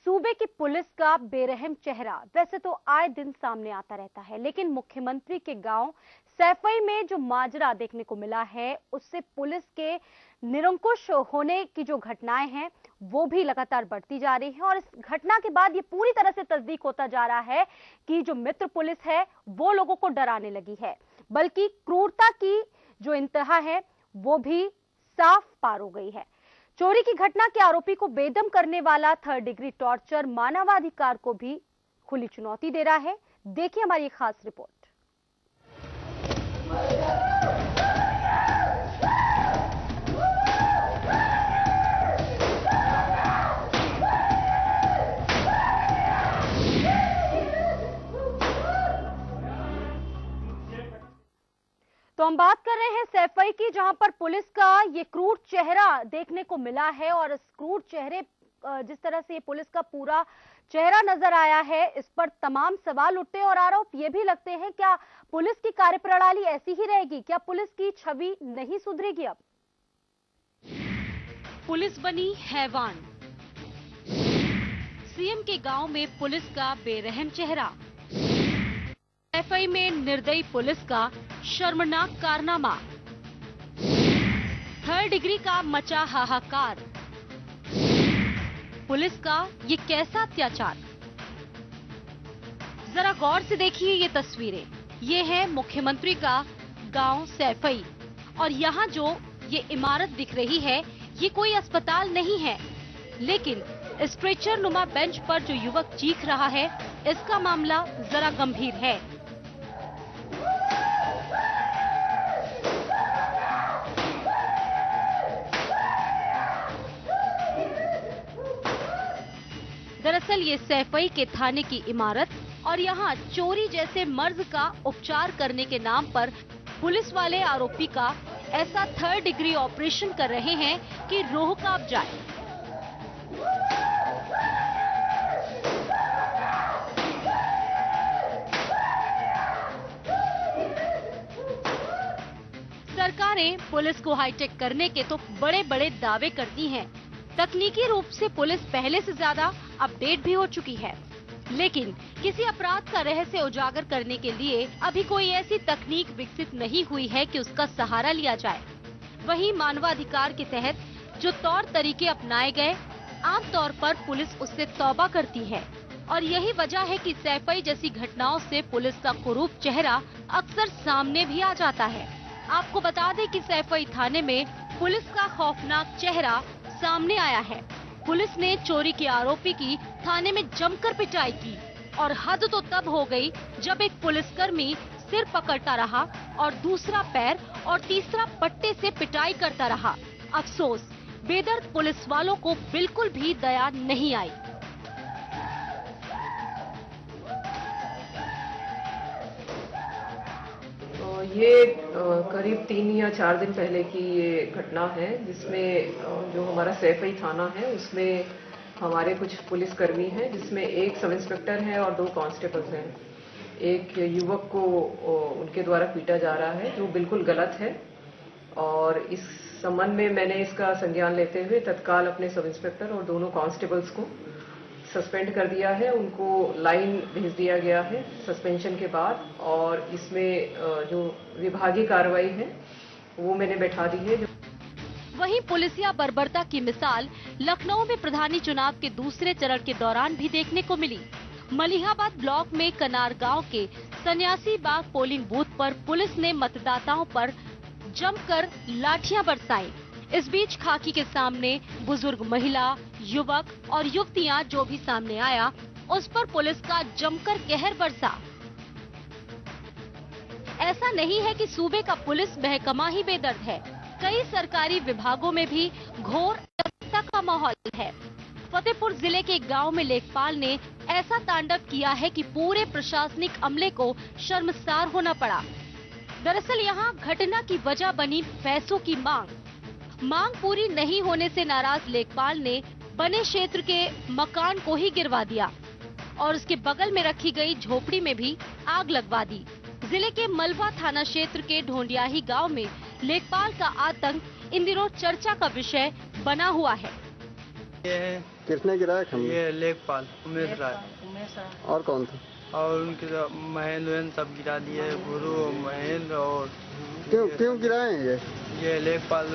सूबे की पुलिस का बेरहम चेहरा वैसे तो आए दिन सामने आता रहता है, लेकिन मुख्यमंत्री के गांव सैफई में जो माजरा देखने को मिला है, उससे पुलिस के निरंकुश होने की जो घटनाएं हैं वो भी लगातार बढ़ती जा रही हैं। और इस घटना के बाद ये पूरी तरह से तस्दीक होता जा रहा है कि जो मित्र पुलिस है वो लोगों को डराने लगी है, बल्कि क्रूरता की जो इंतहा है वो भी साफ पार हो गई है। चोरी की घटना के आरोपी को बेदम करने वाला 3rd डिग्री टॉर्चर मानवाधिकार को भी खुली चुनौती दे रहा है। देखिए हमारी खास रिपोर्ट। तो हम बात कर रहे हैं सैफई की, जहां पर पुलिस का ये क्रूर चेहरा देखने को मिला है। और इस क्रूर चेहरे, जिस तरह से ये पुलिस का पूरा चेहरा नजर आया है, इस पर तमाम सवाल उठते और आरोप ये भी लगते हैं, क्या पुलिस की कार्यप्रणाली ऐसी ही रहेगी? क्या पुलिस की छवि नहीं सुधरेगी? अब पुलिस बनी हैवान। सीएम के गांव में पुलिस का बेरहम चेहरा। सैफई में निर्दयी पुलिस का शर्मनाक कारनामा। 3rd डिग्री का मचा हाहाकार। पुलिस का ये कैसा अत्याचार? जरा गौर से देखिए ये तस्वीरें। ये है मुख्यमंत्री का गांव सैफई, और यहाँ जो ये इमारत दिख रही है ये कोई अस्पताल नहीं है, लेकिन स्ट्रेचर नुमा बेंच पर जो युवक चीख रहा है, इसका मामला जरा गंभीर है। दरअसल ये सैफई के थाने की इमारत, और यहाँ चोरी जैसे मर्ज का उपचार करने के नाम पर पुलिस वाले आरोपी का ऐसा 3rd डिग्री ऑपरेशन कर रहे हैं कि रूह कांप जाए। सरकारें पुलिस को हाईटेक करने के तो बड़े बड़े दावे करती हैं। तकनीकी रूप से पुलिस पहले से ज्यादा अपडेट भी हो चुकी है, लेकिन किसी अपराध का रहस्य उजागर करने के लिए अभी कोई ऐसी तकनीक विकसित नहीं हुई है कि उसका सहारा लिया जाए। वहीं मानवाधिकार के तहत जो तौर तरीके अपनाए गए, आमतौर पर पुलिस उससे तौबा करती है। और यही वजह है कि सैफई जैसी घटनाओं से पुलिस का कुरूप चेहरा अक्सर सामने भी आ जाता है। आपको बता दें कि सैफई थाने में पुलिस का खौफनाक चेहरा सामने आया है। पुलिस ने चोरी के आरोपी की थाने में जमकर पिटाई की, और हद तो तब हो गई जब एक पुलिसकर्मी सिर पकड़ता रहा और दूसरा पैर और तीसरा पट्टे से पिटाई करता रहा। अफसोस, बेदर्द पुलिस वालों को बिल्कुल भी दया नहीं आई। ये करीब 3 या 4 दिन पहले की ये घटना है, जिसमें जो हमारा सैफई थाना है उसमें हमारे कुछ पुलिसकर्मी हैं, जिसमें एक सब इंस्पेक्टर है और 2 कांस्टेबल्स हैं। एक युवक को उनके द्वारा पीटा जा रहा है, जो बिल्कुल गलत है, और इस संबंध में मैंने इसका संज्ञान लेते हुए तत्काल अपने सब इंस्पेक्टर और दोनों कांस्टेबल्स को सस्पेंड कर दिया है। उनको लाइन भेज दिया गया है सस्पेंशन के बाद, और इसमें जो विभागीय कार्रवाई है वो मैंने बैठा दी है। वहीं पुलिसिया बर्बरता की मिसाल लखनऊ में प्रधानी चुनाव के दूसरे चरण के दौरान भी देखने को मिली। मलिहाबाद ब्लॉक में कनार गांव के सन्यासी बाग पोलिंग बूथ पर पुलिस ने मतदाताओं पर जमकर लाठियां बरसाई। इस बीच खाकी के सामने बुजुर्ग महिला, युवक और युवतियां जो भी सामने आया, उस पर पुलिस का जमकर कहर बरसा। ऐसा नहीं है कि सूबे का पुलिस महकमा ही बेदर्द है, कई सरकारी विभागों में भी घोर अराजकता का माहौल है। फतेहपुर जिले के गांव में लेखपाल ने ऐसा तांडव किया है कि पूरे प्रशासनिक अमले को शर्मसार होना पड़ा। दरअसल यहाँ घटना की वजह बनी पैसों की मांग पूरी नहीं होने से नाराज लेखपाल ने बने क्षेत्र के मकान को ही गिरवा दिया और उसके बगल में रखी गई झोपड़ी में भी आग लगवा दी। जिले के मलवा थाना क्षेत्र के ढोंडियाही गांव में लेखपाल का आतंक इन दिनों चर्चा का विषय बना हुआ है। किसने गिराया खंभे? ये लेखपाल उमेश राय। और कौन था? और उनके महेंद्र सब गिरा दिए, गुरु महेंद्र। और क्यों गिराए ये लेखपाल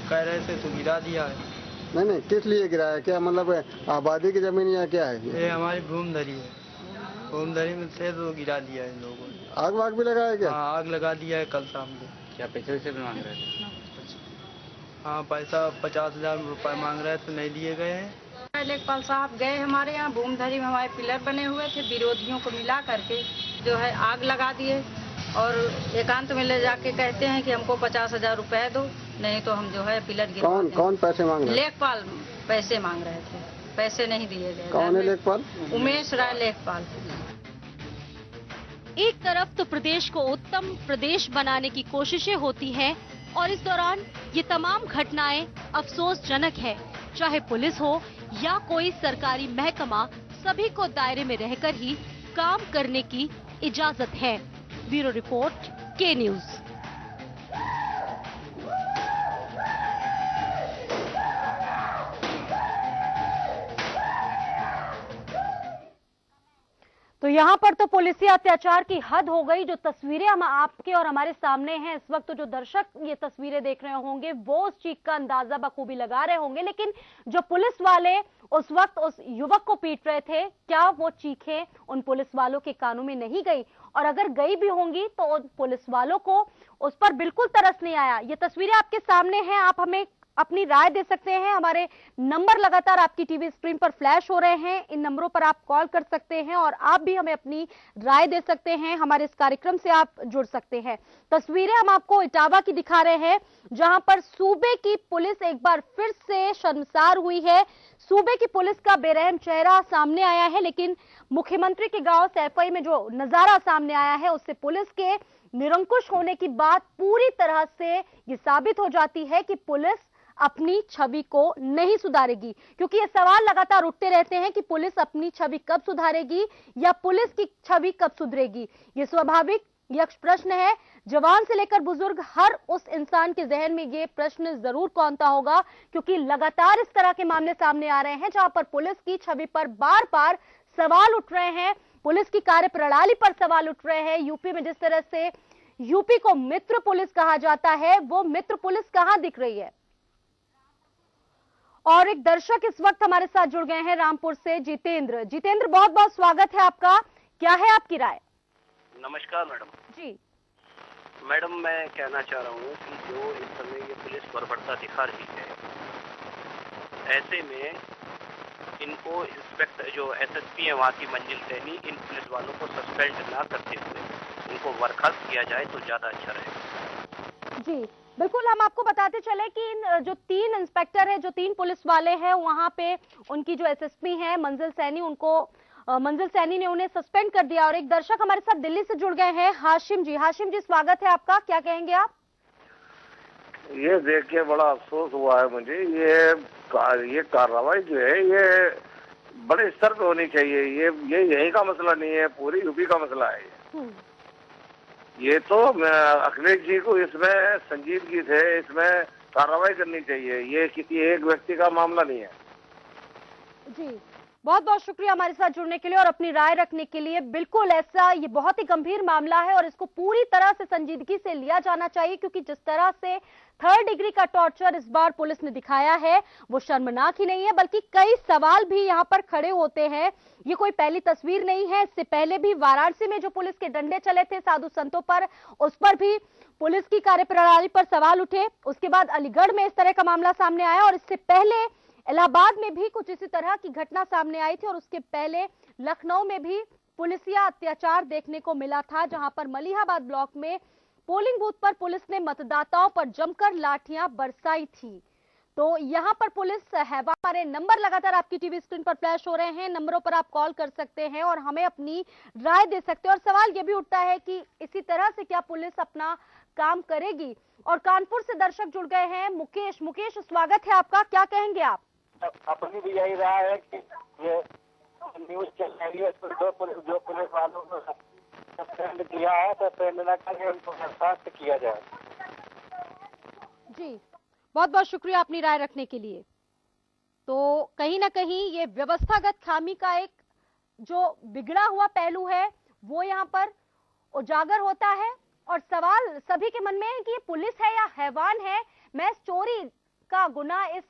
कह रहे थे तो गिरा दिया है। नहीं, किस लिए गिराया? क्या मतलब आबादी की जमीन या क्या है? ये हमारी भूमधरी है, भूमधरी में से तो गिरा दिया है लोगों ने। आग वाग भी लगाया क्या? हाँ, आग लगा दिया है कल शाम को। क्या पैसे वैसे भी मांग रहे थे? हाँ, पैसा 50,000 रुपये मांग रहे थे, नहीं दिए गए हैं। लेखपाल साहब गए हमारे यहाँ भूमधरी में, हमारे पिलर बने हुए थे, विरोधियों को मिला करके जो है आग लगा दिए और एकांत में ले जाके कहते हैं कि हमको 50,000 रुपए दो, नहीं तो हम जो है पिलर गिरा देंगे। कौन पैसे मांग रहे? लेखपाल पैसे मांग रहे थे, पैसे नहीं दिए गए। कौन है लेखपाल? उमेश राय लेखपाल। एक तरफ तो प्रदेश को उत्तम प्रदेश बनाने की कोशिशें होती हैं और इस दौरान ये तमाम घटनाएं अफसोसजनक है। चाहे पुलिस हो या कोई सरकारी महकमा, सभी को दायरे में रहकर ही काम करने की इजाजत है। ब्यूरो रिपोर्ट, के न्यूज। तो यहाँ पर तो पुलिसी अत्याचार की हद हो गई। जो तस्वीरें हम आपके और हमारे सामने हैं इस वक्त, तो जो दर्शक ये तस्वीरें देख रहे होंगे वो उस चीख का अंदाजा बखूबी लगा रहे होंगे, लेकिन जो पुलिस वाले उस वक्त उस युवक को पीट रहे थे, क्या वो चीखें उन पुलिस वालों के कानों में नहीं गई? और अगर गई भी होंगी तो उन पुलिस वालों को उस पर बिल्कुल तरस नहीं आया। ये तस्वीरें आपके सामने हैं, आप हमें अपनी राय दे सकते हैं। हमारे नंबर लगातार आपकी टीवी स्क्रीन पर फ्लैश हो रहे हैं, इन नंबरों पर आप कॉल कर सकते हैं और आप भी हमें अपनी राय दे सकते हैं। हमारे इस कार्यक्रम से आप जुड़ सकते हैं। तस्वीरें हम आपको इटावा की दिखा रहे हैं, जहां पर सूबे की पुलिस एक बार फिर से शर्मसार हुई है। सूबे की पुलिस का बेरहम चेहरा सामने आया है, लेकिन मुख्यमंत्री के गांव सैफई में जो नजारा सामने आया है उससे पुलिस के निरंकुश होने की बात पूरी तरह से ये साबित हो जाती है कि पुलिस अपनी छवि को नहीं सुधारेगी। क्योंकि ये सवाल लगातार उठते रहते हैं कि पुलिस अपनी छवि कब सुधारेगी या पुलिस की छवि कब सुधरेगी। ये स्वाभाविक यक्ष प्रश्न है। जवान से लेकर बुजुर्ग, हर उस इंसान के जहन में ये प्रश्न जरूर कौंता होगा, क्योंकि लगातार इस तरह के मामले सामने आ रहे हैं जहां पर पुलिस की छवि पर बार बार सवाल उठ रहे हैं, पुलिस की कार्यप्रणाली पर सवाल उठ रहे हैं। यूपी में जिस तरह से यूपी को मित्र पुलिस कहा जाता है, वो मित्र पुलिस कहां दिख रही है? और एक दर्शक इस वक्त हमारे साथ जुड़ गए हैं रामपुर से, जितेंद्र। जितेंद्र, बहुत बहुत स्वागत है आपका, क्या है आपकी राय? नमस्कार मैडम जी। मैडम, मैं कहना चाह रहा हूँ कि जो इस समय ये पुलिस बर्बरता दिखा रही है, ऐसे में इनको इंस्पेक्टर जो एसएसपी है वहाँ की मंजिल सैनी, इन पुलिस वालों को सस्पेंड ना करते हुए उनको बर्खास्त किया जाए तो ज्यादा अच्छा रहेगा। जी बिल्कुल, हम आपको बताते चले कि इन जो 3 इंस्पेक्टर हैं, जो 3 पुलिस वाले हैं, वहां पे उनकी जो एसएसपी हैं मंजिल सैनी ने उन्हें सस्पेंड कर दिया। और एक दर्शक हमारे साथ दिल्ली से जुड़ गए हैं, हाशिम जी। हाशिम जी, स्वागत है आपका, क्या कहेंगे आप? ये देख के बड़ा अफसोस हुआ है मुझे। ये कार्रवाई जो है ये बड़े स्तर पे होनी चाहिए। ये यही का मसला नहीं है, पूरी यूपी का मसला है। ये तो अखिलेश जी को इसमें संजीदगी से इसमें कार्रवाई करनी चाहिए। ये किसी एक व्यक्ति का मामला नहीं है। जी बहुत बहुत शुक्रिया हमारे साथ जुड़ने के लिए और अपनी राय रखने के लिए। बिल्कुल ऐसा, ये बहुत ही गंभीर मामला है और इसको पूरी तरह से संजीदगी से लिया जाना चाहिए, क्योंकि जिस तरह से 3rd डिग्री का टॉर्चर इस बार पुलिस ने दिखाया है वो शर्मनाक ही नहीं है, बल्कि कई सवाल भी यहाँ पर खड़े होते हैं। ये कोई पहली तस्वीर नहीं है, इससे पहले भी वाराणसी में जो पुलिस के डंडे चले थे साधु संतों पर, उस पर भी पुलिस की कार्यप्रणाली पर सवाल उठे। उसके बाद अलीगढ़ में इस तरह का मामला सामने आया और इससे पहले इलाहाबाद में भी कुछ इसी तरह की घटना सामने आई थी और उसके पहले लखनऊ में भी पुलिसिया अत्याचार देखने को मिला था, जहां पर मलिहाबाद ब्लॉक में पोलिंग बूथ पर पुलिस ने मतदाताओं पर जमकर लाठियां बरसाई थी। तो यहां पर पुलिस है। हमारे नंबर लगातार आपकी टीवी स्क्रीन पर फ्लैश हो रहे हैं, नंबरों पर आप कॉल कर सकते हैं और हमें अपनी राय दे सकते हैं। और सवाल ये भी उठता है कि इसी तरह से क्या पुलिस अपना काम करेगी? और कानपुर से दर्शक जुड़ गए हैं, मुकेश स्वागत है आपका, क्या कहेंगे आप? अपनी भी यही राय है कि ये न्यूज चल रही है, जो पुलिस वालों को सस्पेंड किया है, सस्पेंड न करके उनको बर्खास्त किया जाए। जी बहुत बहुत शुक्रिया अपनी राय रखने के लिए। तो कहीं ना कहीं ये व्यवस्थागत खामी का एक जो बिगड़ा हुआ पहलू है वो यहाँ पर उजागर होता है। और सवाल सभी के मन में है कि ये पुलिस है या हैवान है। महज चोरी का गुनाह इस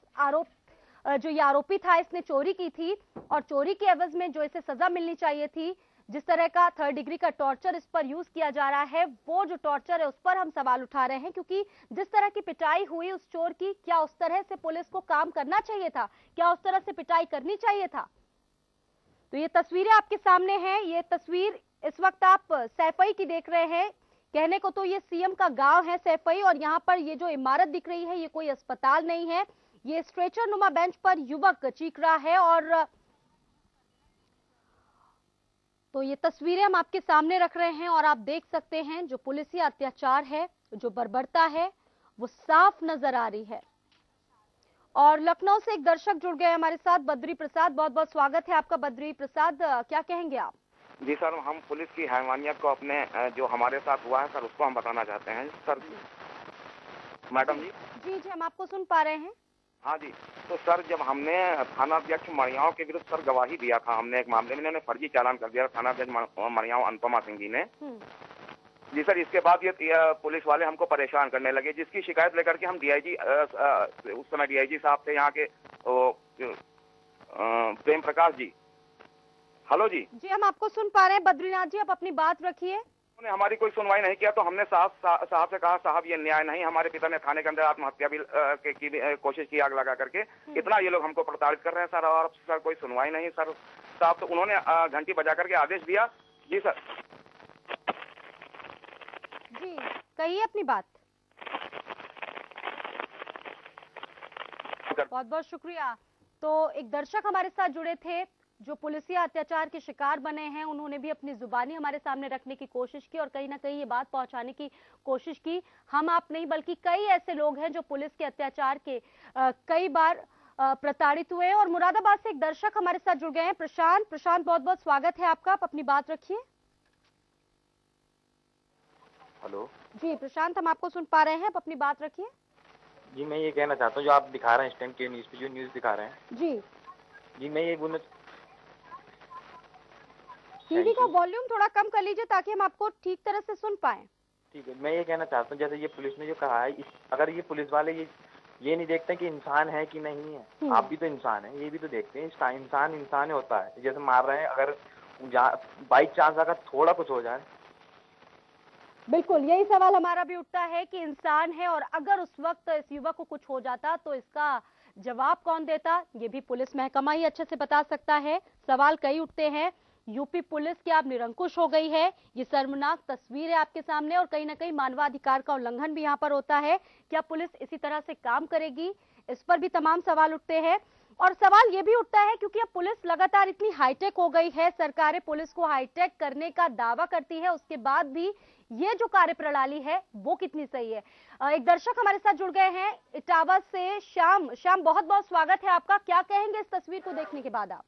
जो ये आरोपी था इसने चोरी की थी और चोरी के एवज में जो इसे सजा मिलनी चाहिए थी, जिस तरह का 3rd डिग्री का टॉर्चर इस पर यूज किया जा रहा है, वो जो टॉर्चर है उस पर हम सवाल उठा रहे हैं। क्योंकि जिस तरह की पिटाई हुई उस चोर की, क्या उस तरह से पुलिस को काम करना चाहिए था? क्या उस तरह से पिटाई करनी चाहिए था? तो ये तस्वीरें आपके सामने हैं। ये तस्वीर इस वक्त आप सैफई की देख रहे हैं। कहने को तो ये सीएम का गांव है सैफई, और यहाँ पर ये जो इमारत दिख रही है ये कोई अस्पताल नहीं है। ये स्ट्रेचर नुमा बेंच पर युवक चीख रहा है। और तो ये तस्वीरें हम आपके सामने रख रहे हैं और आप देख सकते हैं जो पुलिसी अत्याचार है, जो बर्बरता है, वो साफ नजर आ रही है। और लखनऊ से एक दर्शक जुड़ गए हमारे साथ, बद्री प्रसाद। बहुत बहुत स्वागत है आपका बद्री प्रसाद, क्या कहेंगे आप? जी सर, हम पुलिस की हैवानियत को अपने जो हमारे साथ हुआ है सर उसको हम बताना चाहते हैं सर। मैडम जी जी हम आपको सुन पा रहे हैं। हाँ जी, तो सर जब हमने थाना अध्यक्ष मरियाओं के विरुद्ध सर गवाही दिया था, हमने एक मामले में इन्होंने फर्जी चालान कर दिया थाना अध्यक्ष मरियाओं अनुपमा सिंह जी ने। जी सर, इसके बाद ये पुलिस वाले हमको परेशान करने लगे, जिसकी शिकायत लेकर के हम डीआईजी उस समय डीआईजी साहब थे यहाँ के प्रेम प्रकाश जी। हेलो जी हम आपको सुन पा रहे हैं बद्रीनाथ जी, आप अपनी बात रखिए। उन्होंने हमारी कोई सुनवाई नहीं किया, तो हमने साहब से कहा साहब ये न्याय नहीं, हमारे पिता ने थाने के अंदर आत्महत्या भी की कोशिश की आग लगा करके, इतना ये लोग हमको प्रताड़ित कर रहे हैं सर, और सर कोई सुनवाई नहीं सर। साहब तो उन्होंने घंटी बजा करके आदेश दिया। जी सर जी कहिए अपनी बात। बहुत बहुत शुक्रिया। तो एक दर्शक हमारे साथ जुड़े थे जो पुलिसिया अत्याचार के शिकार बने हैं, उन्होंने भी अपनी जुबानी हमारे सामने रखने की कोशिश की और कहीं ना कहीं ये बात पहुंचाने की कोशिश की। हम आप नहीं बल्कि कई ऐसे लोग हैं जो पुलिस के अत्याचार के कई बार प्रताड़ित हुए हैं। और मुरादाबाद से एक दर्शक हमारे साथ जुड़ गए हैं, प्रशांत। प्रशांत बहुत बहुत स्वागत है आपका, आप अपनी बात रखिए। हेलो जी प्रशांत, हम आपको सुन पा रहे हैं, आप अपनी बात रखिए। जी मैं ये कहना चाहता हूँ, जो आप दिखा रहे हैं स्टैंड के न्यूज पे जो न्यूज दिखा रहे हैं, जी मैं ये बोलना, टीवी का वॉल्यूम थोड़ा कम कर लीजिए ताकि हम आपको ठीक तरह से सुन पाए। ठीक है, मैं ये कहना चाहता हूँ जैसे ये पुलिस ने जो कहा है, अगर ये पुलिस वाले ये नहीं देखते कि इंसान है कि नहीं है, आप भी तो इंसान है, ये भी तो देखते हैं इंसान होता है। जैसे मार रहे हैं, अगर बाई चांस अगर थोड़ा कुछ हो जाए, बिल्कुल यही सवाल हमारा भी उठता है कि इंसान है और अगर उस वक्त इस युवक को कुछ हो जाता तो इसका जवाब कौन देता, ये भी पुलिस महकमा ही अच्छे से बता सकता है। सवाल कई उठते हैं। यूपी पुलिस क्या अब निरंकुश हो गई है? ये शर्मनाक तस्वीर है आपके सामने और कहीं ना कहीं मानवाधिकार का उल्लंघन भी यहाँ पर होता है। क्या पुलिस इसी तरह से काम करेगी? इस पर भी तमाम सवाल उठते हैं। और सवाल ये भी उठता है क्योंकि अब पुलिस लगातार इतनी हाईटेक हो गई है, सरकारें पुलिस को हाईटेक करने का दावा करती है, उसके बाद भी ये जो कार्यप्रणाली है वो कितनी सही है। एक दर्शक हमारे साथ जुड़ गए हैं इटावा से, श्याम बहुत बहुत स्वागत है आपका। क्या कहेंगे इस तस्वीर को देखने के बाद आप?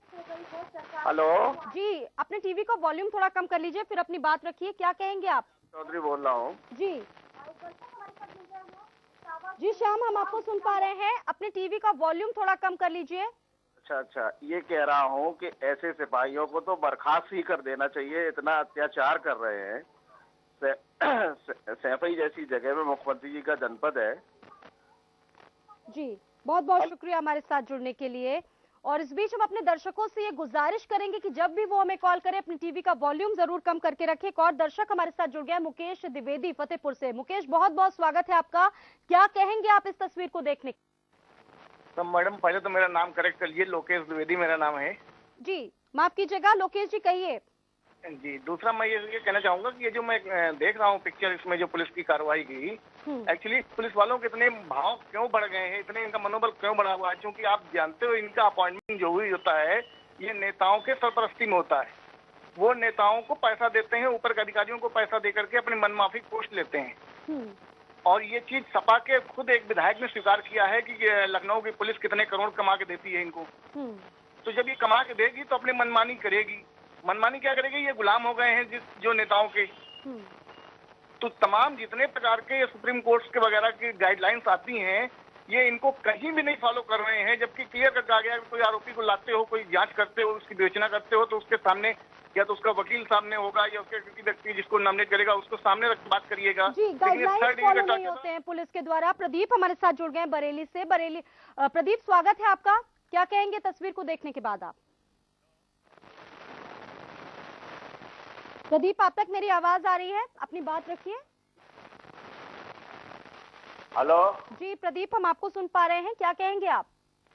हेलो जी, अपने टीवी का वॉल्यूम थोड़ा कम कर लीजिए, फिर अपनी बात रखिए। क्या कहेंगे आप? चौधरी बोल रहा हूँ। जी श्याम, हम आपको सुन पा रहे हैं, अपने टीवी का वॉल्यूम थोड़ा कम कर लीजिए। अच्छा, ये कह रहा हूँ कि ऐसे सिपाहियों को तो बर्खास्त ही कर देना चाहिए, इतना अत्याचार कर रहे हैं। सैफई जैसी जगह में मुख्यमंत्री जी का जनपद है। जी बहुत बहुत शुक्रिया हमारे साथ जुड़ने के लिए। और इस बीच हम अपने दर्शकों से ये गुजारिश करेंगे कि जब भी वो हमें कॉल करें अपनी टीवी का वॉल्यूम जरूर कम करके रखें। एक और दर्शक हमारे साथ जुड़ गया है मुकेश द्विवेदी फतेहपुर से। मुकेश बहुत बहुत स्वागत है आपका। क्या कहेंगे आप इस तस्वीर को देखने? तो मैडम पहले तो मेरा नाम करेक्ट कर लीजिए, लोकेश द्विवेदी मेरा नाम है। जी माफ कीजिएगा लोकेश जी, कहिए। जी दूसरा मैं ये कहना चाहूंगा कि ये जो मैं देख रहा हूँ पिक्चर, इसमें जो पुलिस की कार्रवाई की, एक्चुअली पुलिस वालों के इतने भाव क्यों बढ़ गए हैं, इतने इनका मनोबल क्यों बढ़ा हुआ है? क्योंकि आप जानते हो इनका अपॉइंटमेंट जो भी होता है ये नेताओं के सरपरस्ती में होता है। वो नेताओं को पैसा देते हैं, ऊपर के अधिकारियों को पैसा दे करके अपने मनमाफिक पोस्ट लेते हैं। और ये चीज सपा के खुद एक विधायक ने स्वीकार किया है कि लखनऊ की पुलिस कितने करोड़ कमा के देती है इनको। तो जब ये कमा के देगी तो अपनी मनमानी करेगी। मनमानी क्या करेगी? ये गुलाम हो गए हैं जो नेताओं के। तो तमाम जितने प्रकार के सुप्रीम कोर्ट के वगैरह की गाइडलाइंस आती हैं, ये इनको कहीं भी नहीं फॉलो कर रहे हैं, जबकि क्लियर कर कहा गया कोई आरोपी को लाते हो, कोई जांच करते हो, उसकी विवेचना करते हो तो उसके सामने या तो उसका वकील सामने होगा या उसके किसी व्यक्ति जिसको नॉमिनेट करेगा उसको सामने रख बात करिएगा। जी, गाइडलाइंस फॉलो नहीं होते हैं पुलिस के द्वारा। प्रदीप हमारे साथ जुड़ गए हैं बरेली से। प्रदीप, स्वागत है आपका, क्या कहेंगे तस्वीर को देखने के बाद आप? प्रदीप, आप तक मेरी आवाज आ रही है? अपनी बात रखिए। हेलो जी प्रदीप, हम आपको सुन पा रहे हैं, क्या कहेंगे आप?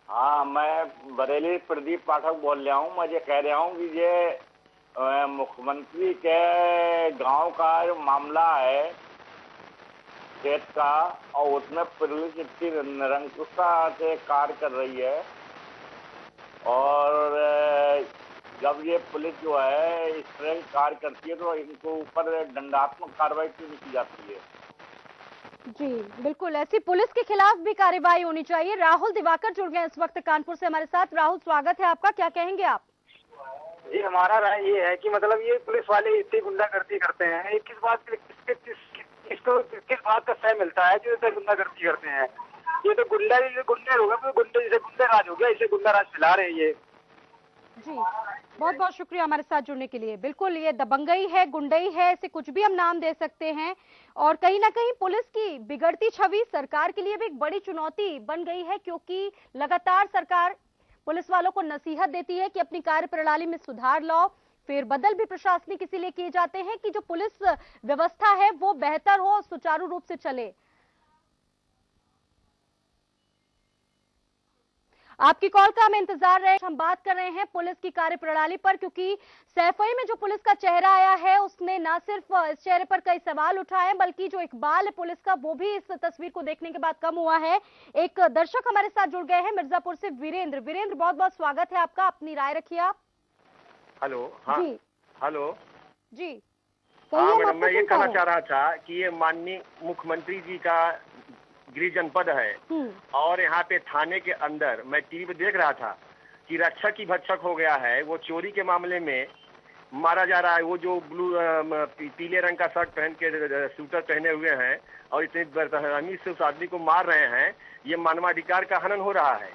हाँ, मैं बरेली प्रदीप पाठक बोल रहा हूँ। मैं ये कह रहा हूँ कि ये मुख्यमंत्री के गांव का जो मामला है खेत का, और उसमें पुलिस इतनी निरंकुशता से कार्य कर रही है, और जब ये पुलिस जो है इस तरह की कार्य करती है तो इनको ऊपर दंडात्मक कार्रवाई क्यों नहीं की जाती है? जी बिल्कुल, ऐसी पुलिस के खिलाफ भी कार्रवाई होनी चाहिए। राहुल दिवाकर जुड़ गए इस वक्त कानपुर से हमारे साथ। राहुल, स्वागत है आपका, क्या कहेंगे आप? जी, हमारा राय ये है कि मतलब ये पुलिस वाले इतनी गुंडागर्दी करते हैं, किस बात का श्रेय मिलता है जो इतनी गुंडागर्दी करते हैं? ये तो गुंडे हो गए, गुंडे जैसे गुंडे राज हो गया, इसे गुंडा राज फैला रहे हैं ये। जी बहुत बहुत शुक्रिया हमारे साथ जुड़ने के लिए। बिल्कुल, ये दबंगई है, गुंडई है, इसे कुछ भी हम नाम दे सकते हैं। और कहीं ना कहीं पुलिस की बिगड़ती छवि सरकार के लिए भी एक बड़ी चुनौती बन गई है, क्योंकि लगातार सरकार पुलिस वालों को नसीहत देती है कि अपनी कार्य प्रणाली में सुधार लाओ। फेरबदल भी प्रशासनिक इसीलिए किए जाते हैं कि जो पुलिस व्यवस्था है वो बेहतर हो, सुचारू रूप से चले। आपकी कॉल का हम इंतजार रहे। हम बात कर रहे हैं पुलिस की कार्यप्रणाली पर, क्योंकि सैफई में जो पुलिस का चेहरा आया है उसने न सिर्फ इस चेहरे पर कई सवाल उठाए, बल्कि जो इकबाल है पुलिस का वो भी इस तस्वीर को देखने के बाद कम हुआ है। एक दर्शक हमारे साथ जुड़ गए हैं मिर्जापुर से, वीरेंद्र। बहुत बहुत स्वागत है आपका, अपनी राय रखिए आप। हेलो। हाँ जी हेलो जी, हाँ मैडम, मैं ये कहना चाह रहा था कि ये माननीय मुख्यमंत्री जी का गृह जनपद है, और यहाँ पे थाने के अंदर मैं टीवी पे देख रहा था कि रक्षक ही भक्षक हो गया है। वो चोरी के मामले में मारा जा रहा है। वो जो पीले रंग का शर्ट पहन के सूटर पहने हुए हैं और इतनी बदतमीजी से उस आदमी को मार रहे हैं, ये मानवाधिकार का हनन हो रहा है।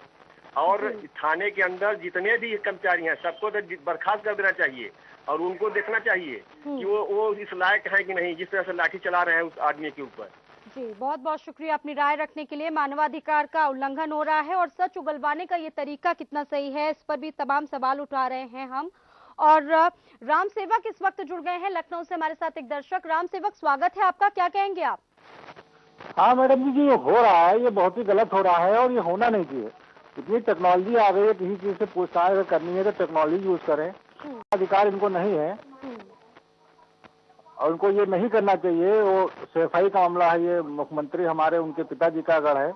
और थाने के अंदर जितने भी कर्मचारी हैं सबको तो बर्खास्त कर देना चाहिए, और उनको देखना चाहिए कि वो इस लायक है कि नहीं, जिस तरह से लाठी चला रहे हैं उस आदमी के ऊपर। जी बहुत बहुत शुक्रिया अपनी राय रखने के लिए। मानवाधिकार का उल्लंघन हो रहा है और सच उगलवाने का ये तरीका कितना सही है, इस पर भी तमाम सवाल उठा रहे हैं हम। और राम सेवक इस वक्त जुड़ गए हैं लखनऊ से हमारे साथ, एक दर्शक। राम सेवक, स्वागत है आपका, क्या कहेंगे आप? हाँ मैडम जी, ये हो रहा है, ये बहुत ही गलत हो रहा है और ये होना नहीं चाहिए। इतनी टेक्नोलॉजी आ गई है, किसी चीज से पूछताछ करनी है तो टेक्नोलॉजी यूज करें। अधिकार इनको नहीं है और उनको ये नहीं करना चाहिए। वो सफाई का मामला है, ये मुख्यमंत्री हमारे उनके पिताजी का गढ़ है,